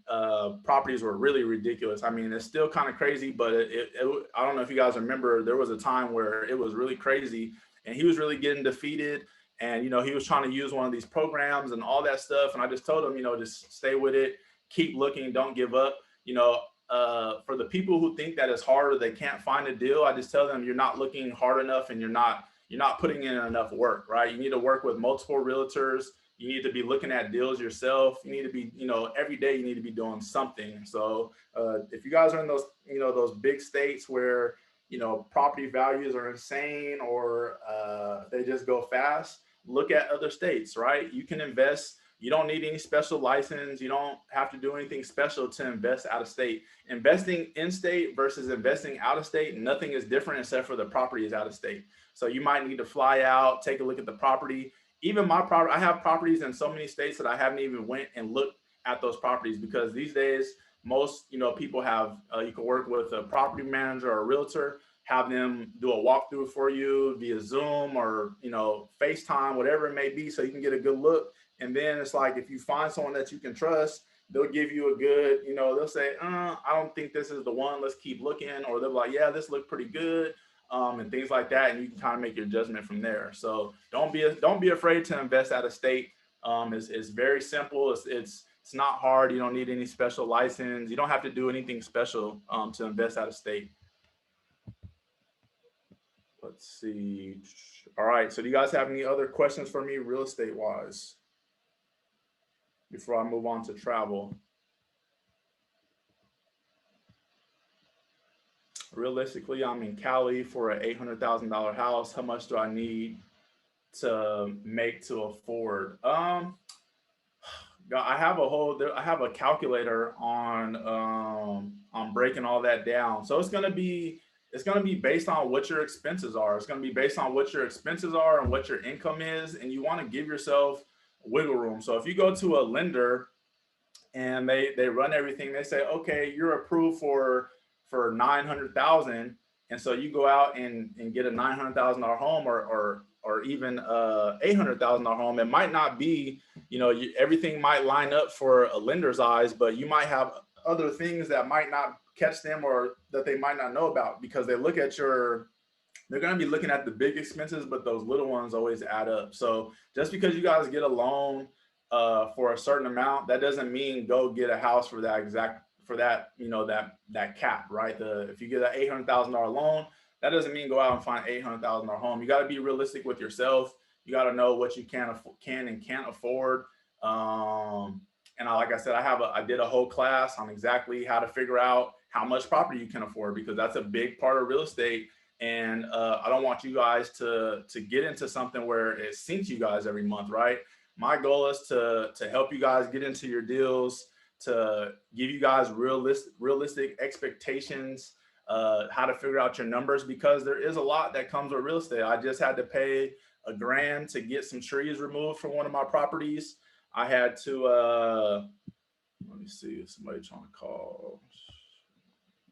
properties were really ridiculous. I mean, it's still kind of crazy, but I don't know if you guys remember, there was a time where it was really crazy and he was really getting defeated. And, he was trying to use one of these programs and all that stuff. And I just told him, just stay with it, keep looking, don't give up. For the people who think that it's hard or they can't find a deal, I just tell them you're not looking hard enough and you're not putting in enough work, right? You need to work with multiple realtors. You need to be looking at deals yourself. You need to be, every day you need to be doing something. So if you guys are in those, those big states where, property values are insane or they just go fast, look at other states, right? You can invest. You don't need any special license. You don't have to do anything special to invest out of state. Investing in state versus investing out of state, nothing is different except for the property is out of state. So you might need to fly out, take a look at the property. Even my property, I have properties in so many states that I haven't even went and looked at those properties because these days, most, people have, you can work with a property manager or a realtor, have them do a walkthrough for you via Zoom or, FaceTime, whatever it may be, so you can get a good look. And then it's like, if you find someone that you can trust, they'll give you a good, they'll say, I don't think this is the one, let's keep looking. Or they're like, yeah, this looked pretty good. And things like that. And you can kind of make your judgment from there. So don't be afraid to invest out of state. It's very simple. It's not hard. You don't need any special license. You don't have to do anything special to invest out of state. Let's see. All right. So do you guys have any other questions for me real estate wise before I move on to travel? Realistically, I'm in Cali for an $800,000 house. How much do I need to make to afford? I have a calculator on breaking all that down. So it's gonna be based on what your expenses are. It's gonna be based on what your expenses are and what your income is, and you want to give yourself wiggle room. So if you go to a lender and they run everything, they say, okay, you're approved for 900,000, And so you go out and get a $900,000 home or even $800,000 home. It might not be, everything might line up for a lender's eyes, but you might have other things that might not catch them or that they might not know about, because they look at they're going to be looking at the big expenses, but those little ones always add up. So just because you guys get a loan for a certain amount, that doesn't mean go get a house for that that cap, right? If you get an $800,000 loan, that doesn't mean go out and find $800,000 home. You got to be realistic with yourself. You got to know what you can and can't afford. And like I said, I did a whole class on exactly how to figure out how much property you can afford, because that's a big part of real estate. And I don't want you guys to get into something where it sinks you guys every month, right? My goal is to help you guys get into your deals, to give you guys realistic expectations, how to figure out your numbers, because there is a lot that comes with real estate. I just had to pay $1,000 to get some trees removed from one of my properties. I had to, let me see, somebody trying to call.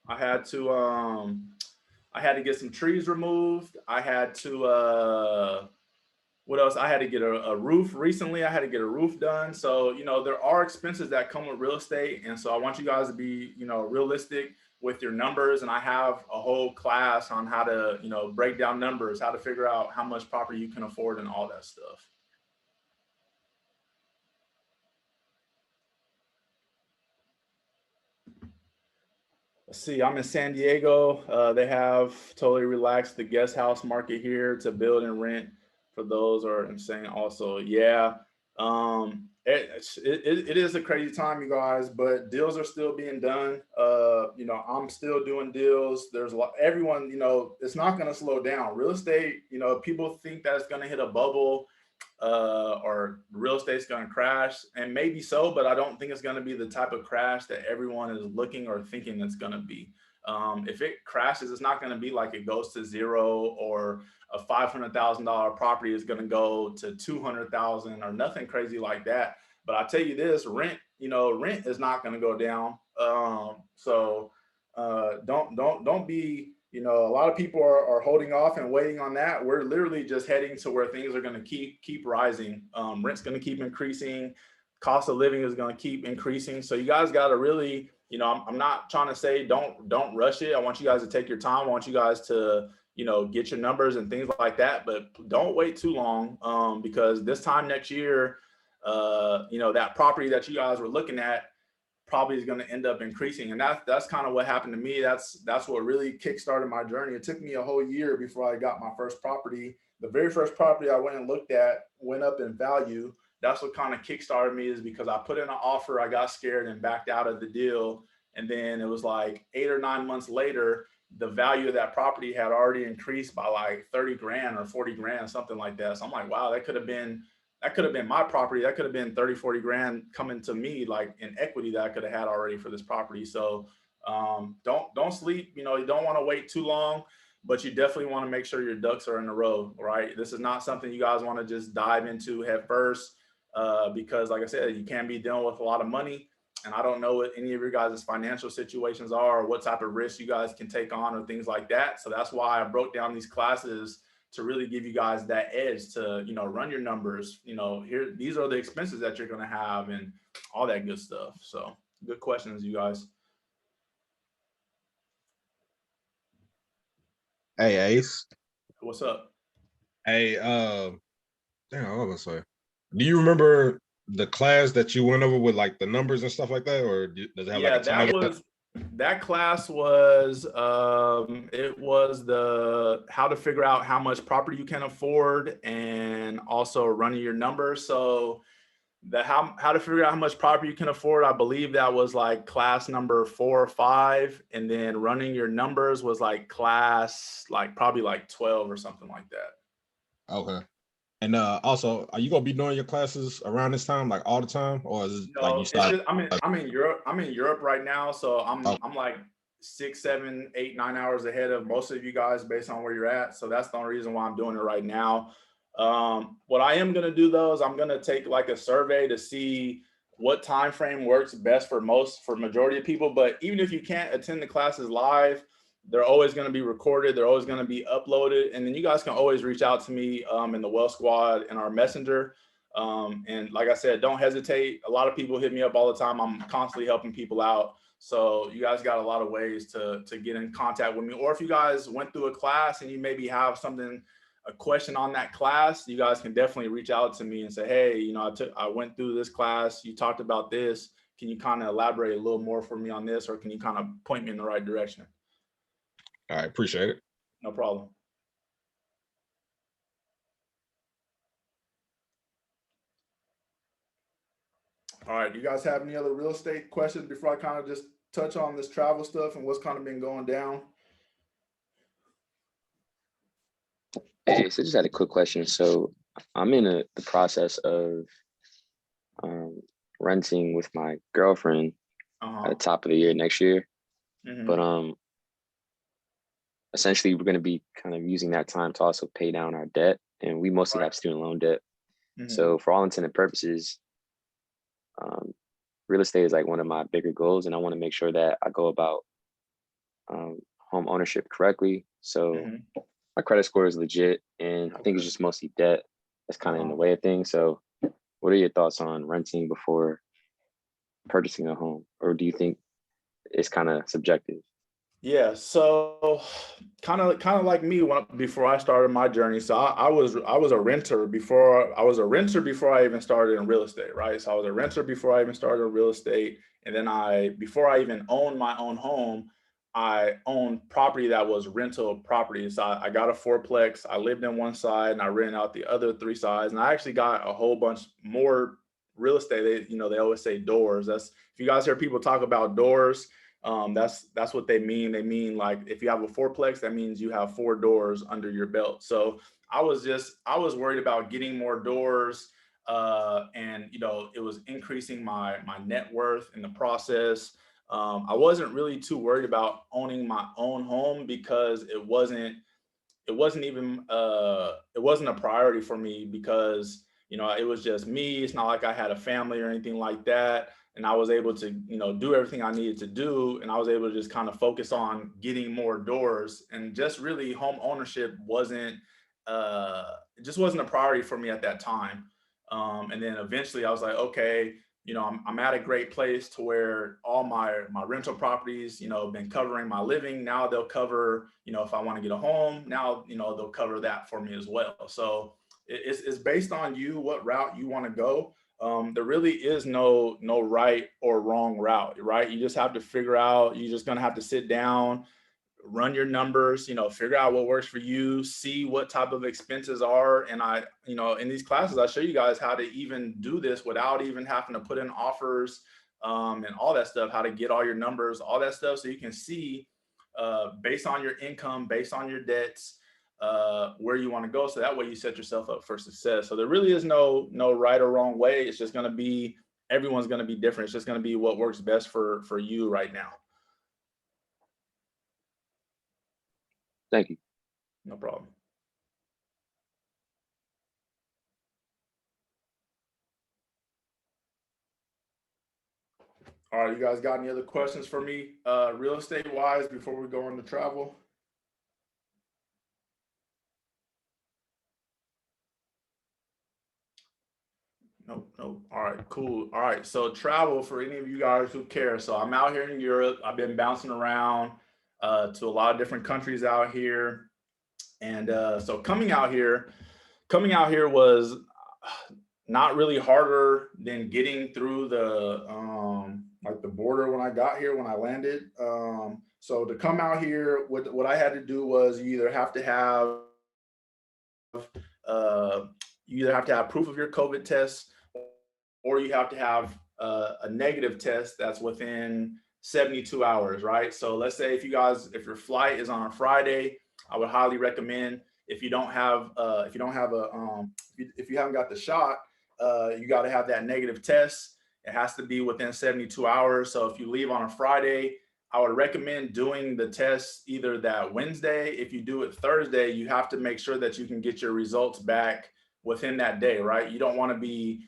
I had to get some trees removed. I had to, what else? I had to get a roof recently. I had to get a roof done. So, there are expenses that come with real estate. And so I want you guys to be, realistic with your numbers. And I have a whole class on how to, break down numbers, how to figure out how much property you can afford and all that stuff. Let's see, I'm in San Diego. They have totally relaxed the guest house market here to build and rent for those are insane also. Yeah. It is a crazy time, you guys, but deals are still being done. I'm still doing deals. There's a lot, everyone, it's not going to slow down. Real estate, people think that it's going to hit a bubble or real estate's going to crash, and maybe so, but I don't think it's going to be the type of crash that everyone is looking or thinking it's going to be. If it crashes, it's not going to be like it goes to zero, or a $500,000 property is going to go to 200,000 or nothing crazy like that. But I tell you this, rent is not going to go down. Don't be, a lot of people are holding off and waiting on that. We're literally just heading to where things are going to keep rising. Rent's going to keep increasing. Cost of living is going to keep increasing. So you guys got to really, I'm not trying to say don't rush it. I want you guys to take your time. I want you guys to, get your numbers and things like that, but don't wait too long, because this time next year, that property that you guys were looking at probably is going to end up increasing. And that's kind of what happened to me. That's what really kickstarted my journey. It took me a whole year before I got my first property. The very first property I went and looked at went up in value. That's what kind of kickstarted me, is because I put in an offer, I got scared and backed out of the deal. And then it was like 8 or 9 months later, the value of that property had already increased by like 30 grand or 40 grand, something like that. So I'm like, wow, that could have been my property. That could have been 30, 40 grand coming to me, like in equity that I could have had already for this property. So don't sleep, you don't want to wait too long, but you definitely want to make sure your ducks are in a row, right? This is not something you guys want to just dive into head first, because like I said, you can be dealing with a lot of money. And I don't know what any of your guys' financial situations are, or what type of risks you guys can take on or things like that. So that's why I broke down these classes, to really give you guys that edge to, run your numbers, here, these are the expenses that you're going to have and all that good stuff. So good questions, you guys. Hey, Ace. What's up? Hey, damn, I was gonna say, do you remember the class that you went over with like the numbers and stuff like that, or does it have like Yeah, a title? that class was, it was the how to figure out how much property you can afford, and also running your numbers. So the how to figure out how much property you can afford, I believe that was like class number 4 or 5, and then running your numbers was like class like probably like 12 or something like that. Okay. And also, are you gonna be doing your classes around this time, like all the time, or is it like you No, it's start? just I'm in Europe. I'm in Europe right now, so Oh, I'm like 6, 7, 8, 9 hours ahead of most of you guys based on where you're at. So that's the only reason why I'm doing it right now. What I am gonna do though is I'm gonna take like a survey to see what time frame works best for majority of people. But even if you can't attend the classes live, they're always going to be recorded. They're always going to be uploaded. And then you guys can always reach out to me in the Well Squad in our messenger. And like I said, don't hesitate. A lot of people hit me up all the time. I'm constantly helping people out. So you guys got a lot of ways to get in contact with me. Or if you guys went through a class and you maybe have something, a question on that class, you guys can definitely reach out to me and say, hey, you know, I went through this class. You talked about this. Can you kind of elaborate a little more for me on this? Or can you kind of point me in the right direction? I appreciate it. No problem. All right. Do you guys have any other real estate questions before I kind of just touch on this travel stuff and what's kind of been going down? Hey, so just had a quick question. So I'm in the process of renting with my girlfriend at the top of the year next year. But essentially we're going to be kind of using that time to also pay down our debt, and we mostly have student loan debt. So for all intents and purposes, real estate is like one of my bigger goals, and I want to make sure that I go about home ownership correctly. So my credit score is legit, and I think it's just mostly debt that's kind of in the way of things. So what are your thoughts on renting before purchasing a home? Or do you think it's kind of subjective? Yeah, so kind of like me before I started my journey. So I was a renter before I even started in real estate, right? So I was a renter before I even started in real estate, and then before I even owned my own home, I owned property that was rental property. So I got a fourplex. I lived in one side and I rented out the other three sides, and I actually got a whole bunch more real estate. They always say doors. That's, if you guys hear people talk about doors, that's what they mean. They mean, like, if you have a fourplex, that means you have 4 doors under your belt. So I was worried about getting more doors, and it was increasing my net worth in the process. I wasn't really too worried about owning my own home because it wasn't a priority for me, because it was just me. It's not like I had a family or anything like that, and I was able to do everything I needed to do, and I was able to just kind of focus on getting more doors, and just really home ownership it just wasn't a priority for me at that time. And then eventually I was like, okay, I'm at a great place to where all my rental properties, have been covering my living. Now they'll cover, if I want to get a home, now, they'll cover that for me as well. So it's based on you, what route you want to go. There really is no right or wrong route, right? You just have to figure out, you're just going to have to sit down, run your numbers, figure out what works for you, see what type of expenses are. And in these classes, I show you guys how to even do this without even having to put in offers, and all that stuff, how to get all your numbers, all that stuff. So you can see, based on your income, based on your debts, where you want to go. So that way you set yourself up for success. So there really is no right or wrong way. It's just going to be, everyone's going to be different. It's just going to be what works best for you right now. Thank you. No problem. All right, you guys got any other questions for me, real estate wise, before we go into travel? Nope. All right, cool. All right, so travel, for any of you guys who care. So I'm out here in Europe. I've been bouncing around to a lot of different countries out here. And so coming out here was not really harder than getting through the like the border when I got here, when I landed. So to come out here, what I had to do was you either have to have proof of your COVID test, or you have to have a negative test that's within 72 hours, right? So let's say if your flight is on a Friday, I would highly recommend, if you haven't got the shot, you got to have that negative test. It has to be within 72 hours. So if you leave on a Friday, I would recommend doing the test either that Wednesday. If you do it Thursday, you have to make sure that you can get your results back within that day, right? You don't want to be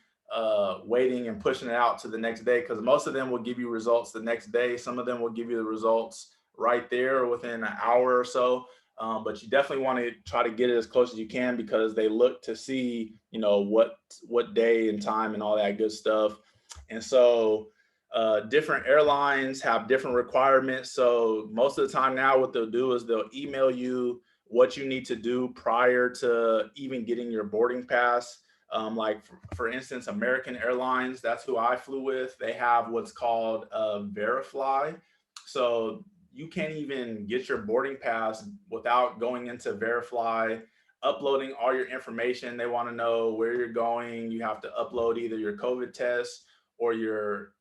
waiting and pushing it out to the next day, because most of them will give you results the next day. Some of them will give you the results right there or within an hour or so. But you definitely want to try to get it as close as you can because they look to see, you know, what day and time and all that good stuff. And so different airlines have different requirements. So most of the time now, what they'll do is they'll email you what you need to do prior to even getting your boarding pass. Like for instance, American Airlines, that's who I flew with. They have what's called Verifly. So you can't even get your boarding pass without going into Verifly, uploading all your information. They want to know where you're going. You have to upload either your COVID test or your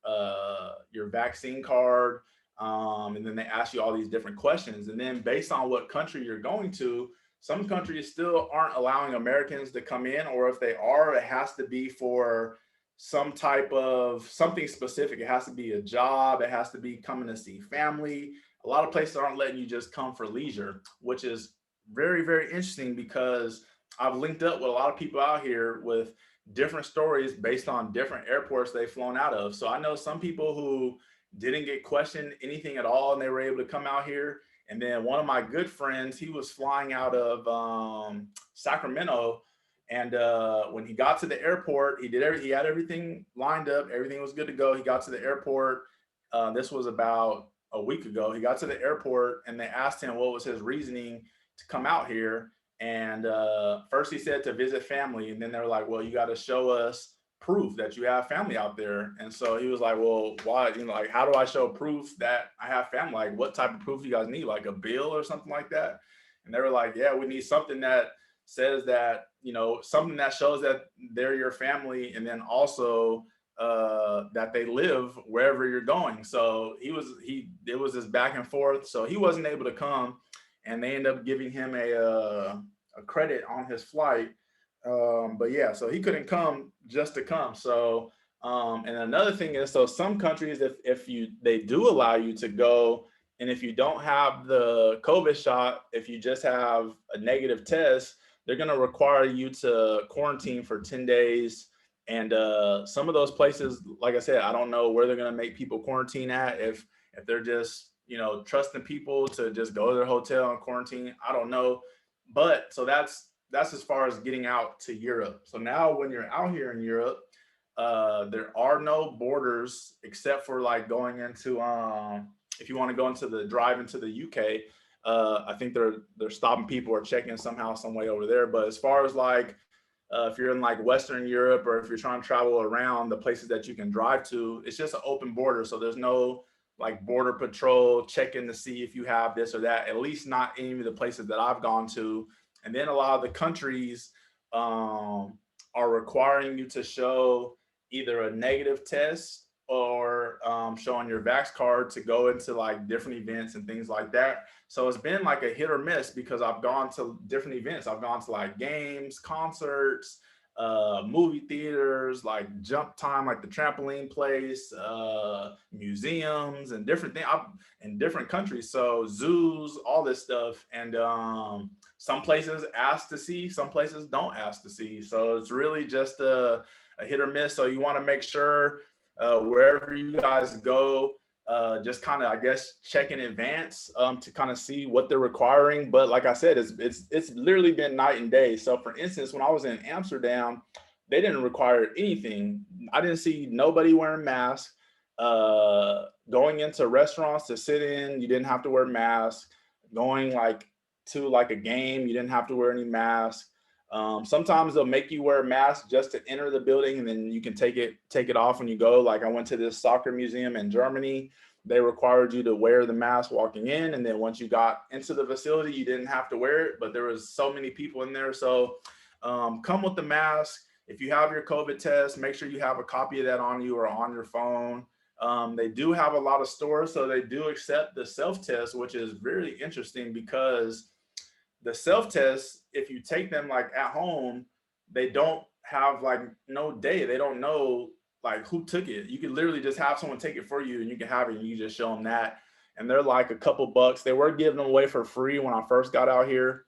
vaccine card, and then they ask you all these different questions. And then based on what country you're going to, some countries still aren't allowing Americans to come in, or if they are, it has to be for some type of something specific. It has to be a job. It has to be coming to see family. A lot of places aren't letting you just come for leisure, which is very, very interesting because I've linked up with a lot of people out here with different stories based on different airports they've flown out of. So I know some people who didn't get questioned anything at all and they were able to come out here. And then one of my good friends, he was flying out of Sacramento. And when he got to the airport, he had everything lined up. Everything was good to go. He got to the airport. This was about a week ago. He got to the airport and they asked him what was his reasoning to come out here. And first he said to visit family. And then they're like, well, you got to show us proof that you have family out there. And so he was like, well, why, you know, like, how do I show proof that I have family? Like, what type of proof do you guys need? Like a bill or something like that? And they were like, yeah, we need something that says that, you know, something that shows that they're your family. And then also that they live wherever you're going. So it was this back and forth. So he wasn't able to come and they ended up giving him a credit on his flight. But yeah, so he couldn't come just to come. So and another thing is, so some countries, if they do allow you to go, and if you don't have the COVID shot, if you just have a negative test, they're going to require you to quarantine for 10 days. And some of those places, like I said, I don't know where they're going to make people quarantine at. If they're just, you know, trusting people to just go to their hotel and quarantine, I don't know. But so that's as far as getting out to Europe. So now when you're out here in Europe, there are no borders except for like going into if you want to go into the drive into the UK. I think they're stopping people or checking somehow, some way over there. But as far as like if you're in like Western Europe or if you're trying to travel around the places that you can drive to, it's just an open border. So there's no like border patrol checking to see if you have this or that, at least not any of the places that I've gone to. And then a lot of the countries are requiring you to show either a negative test or showing your Vax card to go into like different events and things like that. So it's been like a hit or miss because I've gone to different events. I've gone to like games, concerts, movie theaters, like Jump Time, like the trampoline place, museums and different things in different countries. So zoos, all this stuff. And some places ask to see, some places don't ask to see. So it's really just a hit or miss. So you want to make sure wherever you guys go, just kind of, I guess, check in advance to kind of see what they're requiring. But like I said, it's literally been night and day. So for instance, when I was in Amsterdam, they didn't require anything. I didn't see nobody wearing masks. Going into restaurants to sit in, you didn't have to wear masks. Going like to like a game, you didn't have to wear any masks. Sometimes they'll make you wear a mask just to enter the building, and then you can take it off when you go. Like I went to this soccer museum in Germany. They required you to wear the mask walking in, and then once you got into the facility, you didn't have to wear it. But there was so many people in there, so come with the mask. If you have your COVID test, make sure you have a copy of that on you or on your phone. They do have a lot of stores, so they do accept the self-test, which is really interesting because the self-tests, if you take them like at home, they don't have like no data. They don't know like who took it. You could literally just have someone take it for you and you can have it and you just show them that. And they're like a couple bucks. They were giving them away for free when I first got out here,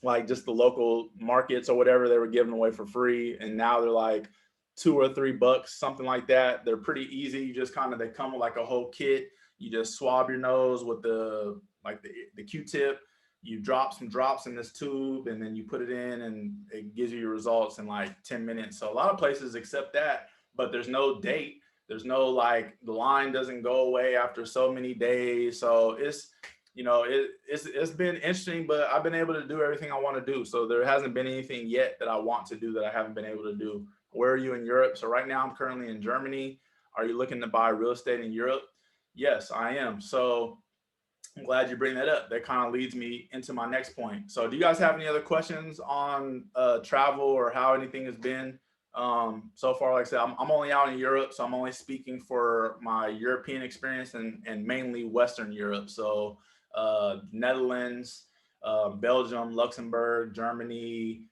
like just the local markets or whatever, they were giving away for free. And now they're like $2 or $3, something like that. They're pretty easy. You just kind of, they come with like a whole kit. You just swab your nose with the Q-tip. You drop some drops in this tube, and then you put it in, and it gives you your results in like 10 minutes. So a lot of places accept that, but there's no date. There's no like, the line doesn't go away after so many days. So it's, you know, it's been interesting, but I've been able to do everything I want to do. So there hasn't been anything yet that I want to do that I haven't been able to do. Where are you in Europe? So right now I'm currently in Germany. Are you looking to buy real estate in Europe? Yes, I am. So I'm glad you bring that up. That kind of leads me into my next point. So do you guys have any other questions on travel or how anything has been so far? Like I said, I'm only out in Europe, so I'm only speaking for my European experience and mainly Western Europe. So Netherlands, Belgium, Luxembourg, Germany,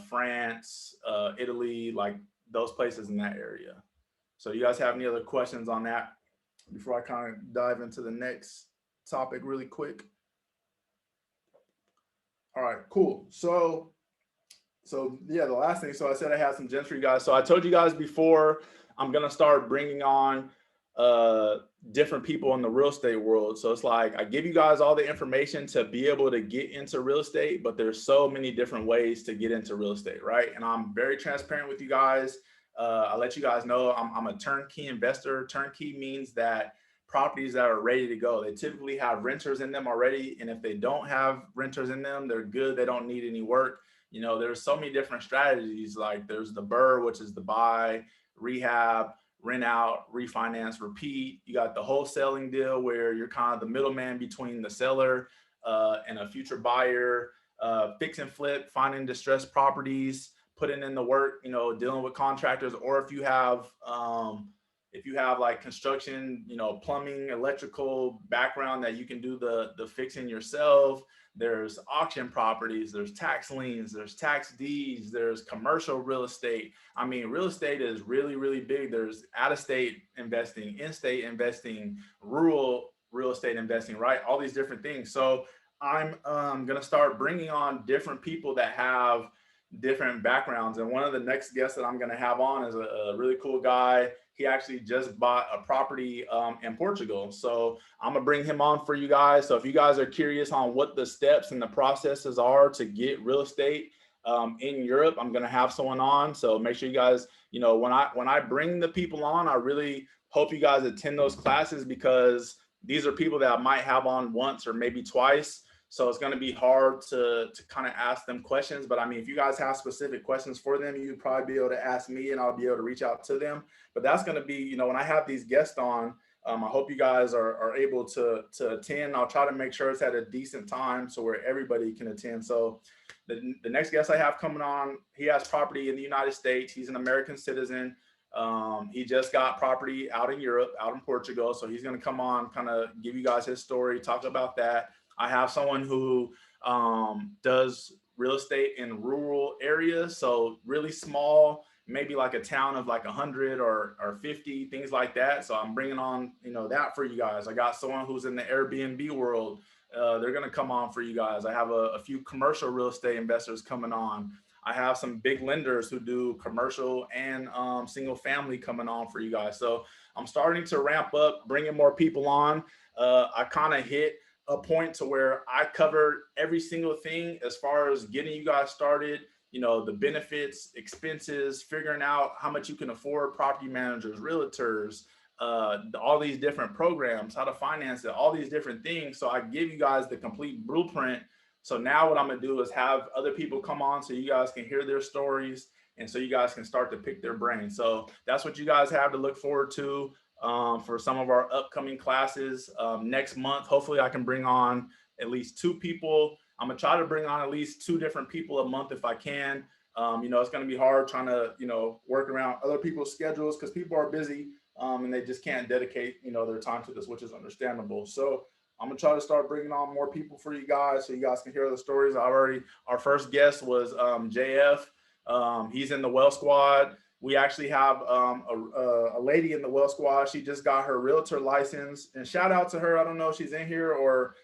France, Italy, like those places in that area. So you guys have any other questions on that before I kind of dive into the next topic really quick? All right, cool. So yeah, the last thing. So I said I had some gems for you guys. So I told you guys before, I'm gonna start bringing on different people in the real estate world. So it's like I give you guys all the information to be able to get into real estate, but there's so many different ways to get into real estate, right? And I'm very transparent with you guys. I let you guys know I'm a turnkey investor. Turnkey means that properties that are ready to go, they typically have renters in them already. And if they don't have renters in them, they're good. They don't need any work. You know, there's so many different strategies. Like there's the BRRRR, which is the buy, rehab, rent out, refinance, repeat. You got the wholesaling deal where you're kind of the middleman between the seller and a future buyer, fix and flip, finding distressed properties, putting in the work, you know, dealing with contractors. Or if you have like construction, you know, plumbing, electrical background that you can do the fixing yourself. There's auction properties, there's tax liens, there's tax deeds, there's commercial real estate. I mean, real estate is really, really big. There's out-of-state investing, in-state investing, rural real estate investing, right? All these different things. So I'm going to start bringing on different people that have different backgrounds. And one of the next guests that I'm going to have on is a really cool guy. He actually just bought a property in Portugal. So I'm gonna bring him on for you guys. So if you guys are curious on what the steps and the processes are to get real estate in Europe, I'm gonna have someone on. So make sure you guys, you know, when I bring the people on, I really hope you guys attend those classes, because these are people that I might have on once or maybe twice. So it's going to be hard to kind of ask them questions. But I mean, if you guys have specific questions for them, you'd probably be able to ask me and I'll be able to reach out to them. But that's going to be, you know, when I have these guests on, I hope you guys are able to attend. I'll try to make sure it's at a decent time so where everybody can attend. So the next guest I have coming on, he has property in the United States. He's an American citizen. He just got property out in Europe, out in Portugal. So he's going to come on, kind of give you guys his story, talk about that. I have someone who does real estate in rural areas, so really small, maybe like a town of like 100 or 50, things like that. So I'm bringing on, you know, that for you guys. I got someone who's in the Airbnb world. They're going to come on for you guys. I have a few commercial real estate investors coming on. I have some big lenders who do commercial and single family coming on for you guys. So I'm starting to ramp up, bringing more people on. I kind of hit a point to where I covered every single thing as far as getting you guys started, you know, the benefits, expenses, figuring out how much you can afford, property managers, realtors, all these different programs, how to finance it, all these different things. So I give you guys the complete blueprint. So now what I'm going to do is have other people come on so you guys can hear their stories and so you guys can start to pick their brain. So that's what you guys have to look forward to. For some of our upcoming classes next month. Hopefully I can bring on at least 2 people. I'm gonna try to bring on at least 2 different people a month if I can. You know, it's gonna be hard trying to, you know, work around other people's schedules because people are busy and they just can't dedicate, you know, their time to this, which is understandable. So I'm gonna try to start bringing on more people for you guys so you guys can hear the stories. Our first guest was JF. He's in the Well Squad. We actually have a lady in the Well Squad. She just got her realtor license, and shout out to her. I don't know if she's in here or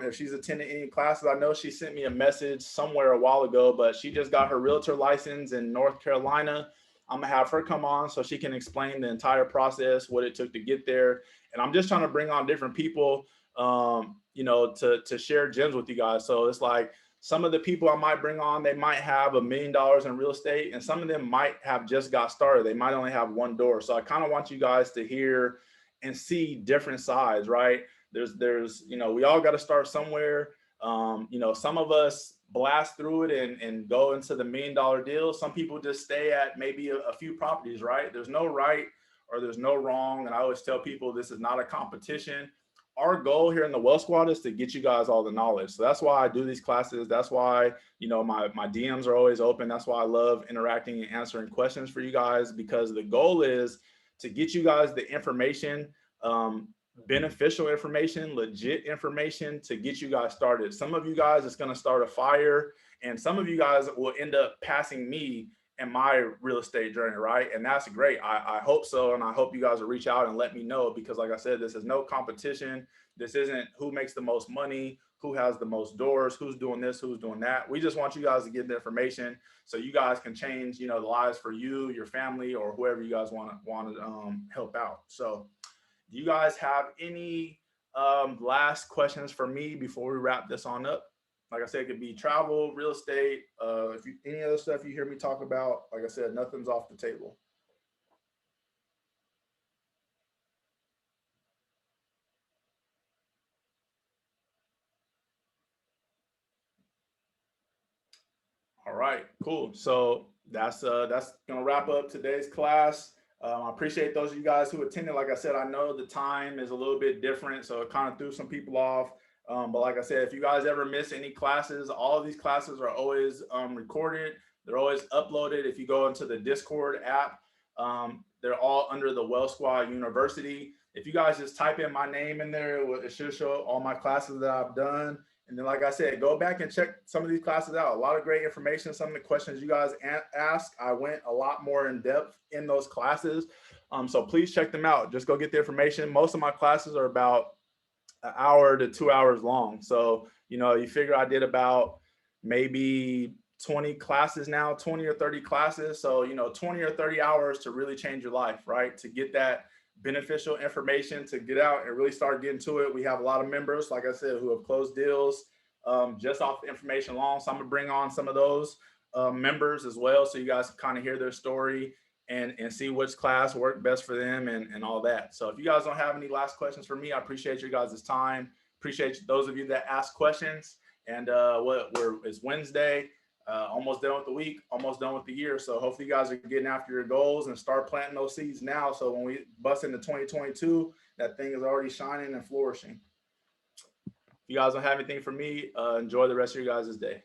if she's attending any classes. I know she sent me a message somewhere a while ago, but she just got her realtor license in North Carolina. I'm gonna have her come on so she can explain the entire process, what it took to get there, And I'm just trying to bring on different people, you know, to share gems with you guys. So it's like some of the people I might bring on, they might have $1 million in real estate, and some of them might have just got started. They might only have one door. So I kind of want you guys to hear and see different sides, right? There's, you know, we all got to start somewhere. You know, some of us blast through it and go into the $1 million deals. Some people just stay at maybe a few properties, right? There's no right or there's no wrong. And I always tell people this is not a competition. Our goal here in the Wealth Squad is to get you guys all the knowledge. So that's why I do these classes. That's why, you know, my DMs are always open. That's why I love interacting and answering questions for you guys, because the goal is to get you guys the information, beneficial information, legit information to get you guys started. Some of you guys, it's going to start a fire, and some of you guys will end up passing me in my real estate journey, right? And that's great. I hope so. And I hope you guys will reach out and let me know, because like I said, this is no competition. This isn't who makes the most money, who has the most doors, who's doing this, who's doing that. We just want you guys to get the information so you guys can change, you know, the lives for you, your family, or whoever you guys want to help out. So do you guys have any last questions for me before we wrap this on up? Like I said, it could be travel, real estate, any other stuff you hear me talk about. Like I said, nothing's off the table. All right, cool. So that's gonna wrap up today's class. I appreciate those of you guys who attended. Like I said, I know the time is a little bit different, so it kind of threw some people off. But like I said, if you guys ever miss any classes, all of these classes are always recorded. They're always uploaded. If you go into the Discord app, they're all under the Wealth Squad University. If you guys just type in my name in there, it should show all my classes that I've done. And then, like I said, go back and check some of these classes out. A lot of great information. Some of the questions you guys asked, I went a lot more in depth in those classes. So please check them out. Just go get the information. Most of my classes are about an hour to 2 hours long. So, you know, you figure I did about maybe 20 classes now, 20 or 30 classes. So, you know, 20 or 30 hours to really change your life, right? To get that beneficial information, to get out and really start getting to it. We have a lot of members, like I said, who have closed deals just off the information alone. So I'm gonna bring on some of those members as well, so you guys can kind of hear their story and see which class worked best for them and all that. So if you guys don't have any last questions for me, I appreciate your guys' time. Appreciate those of you that ask questions. And it's Wednesday. Almost done with the week, almost done with the year. So hopefully you guys are getting after your goals and start planting those seeds now. So when we bust into 2022, that thing is already shining and flourishing. If you guys don't have anything for me, enjoy the rest of your guys' day.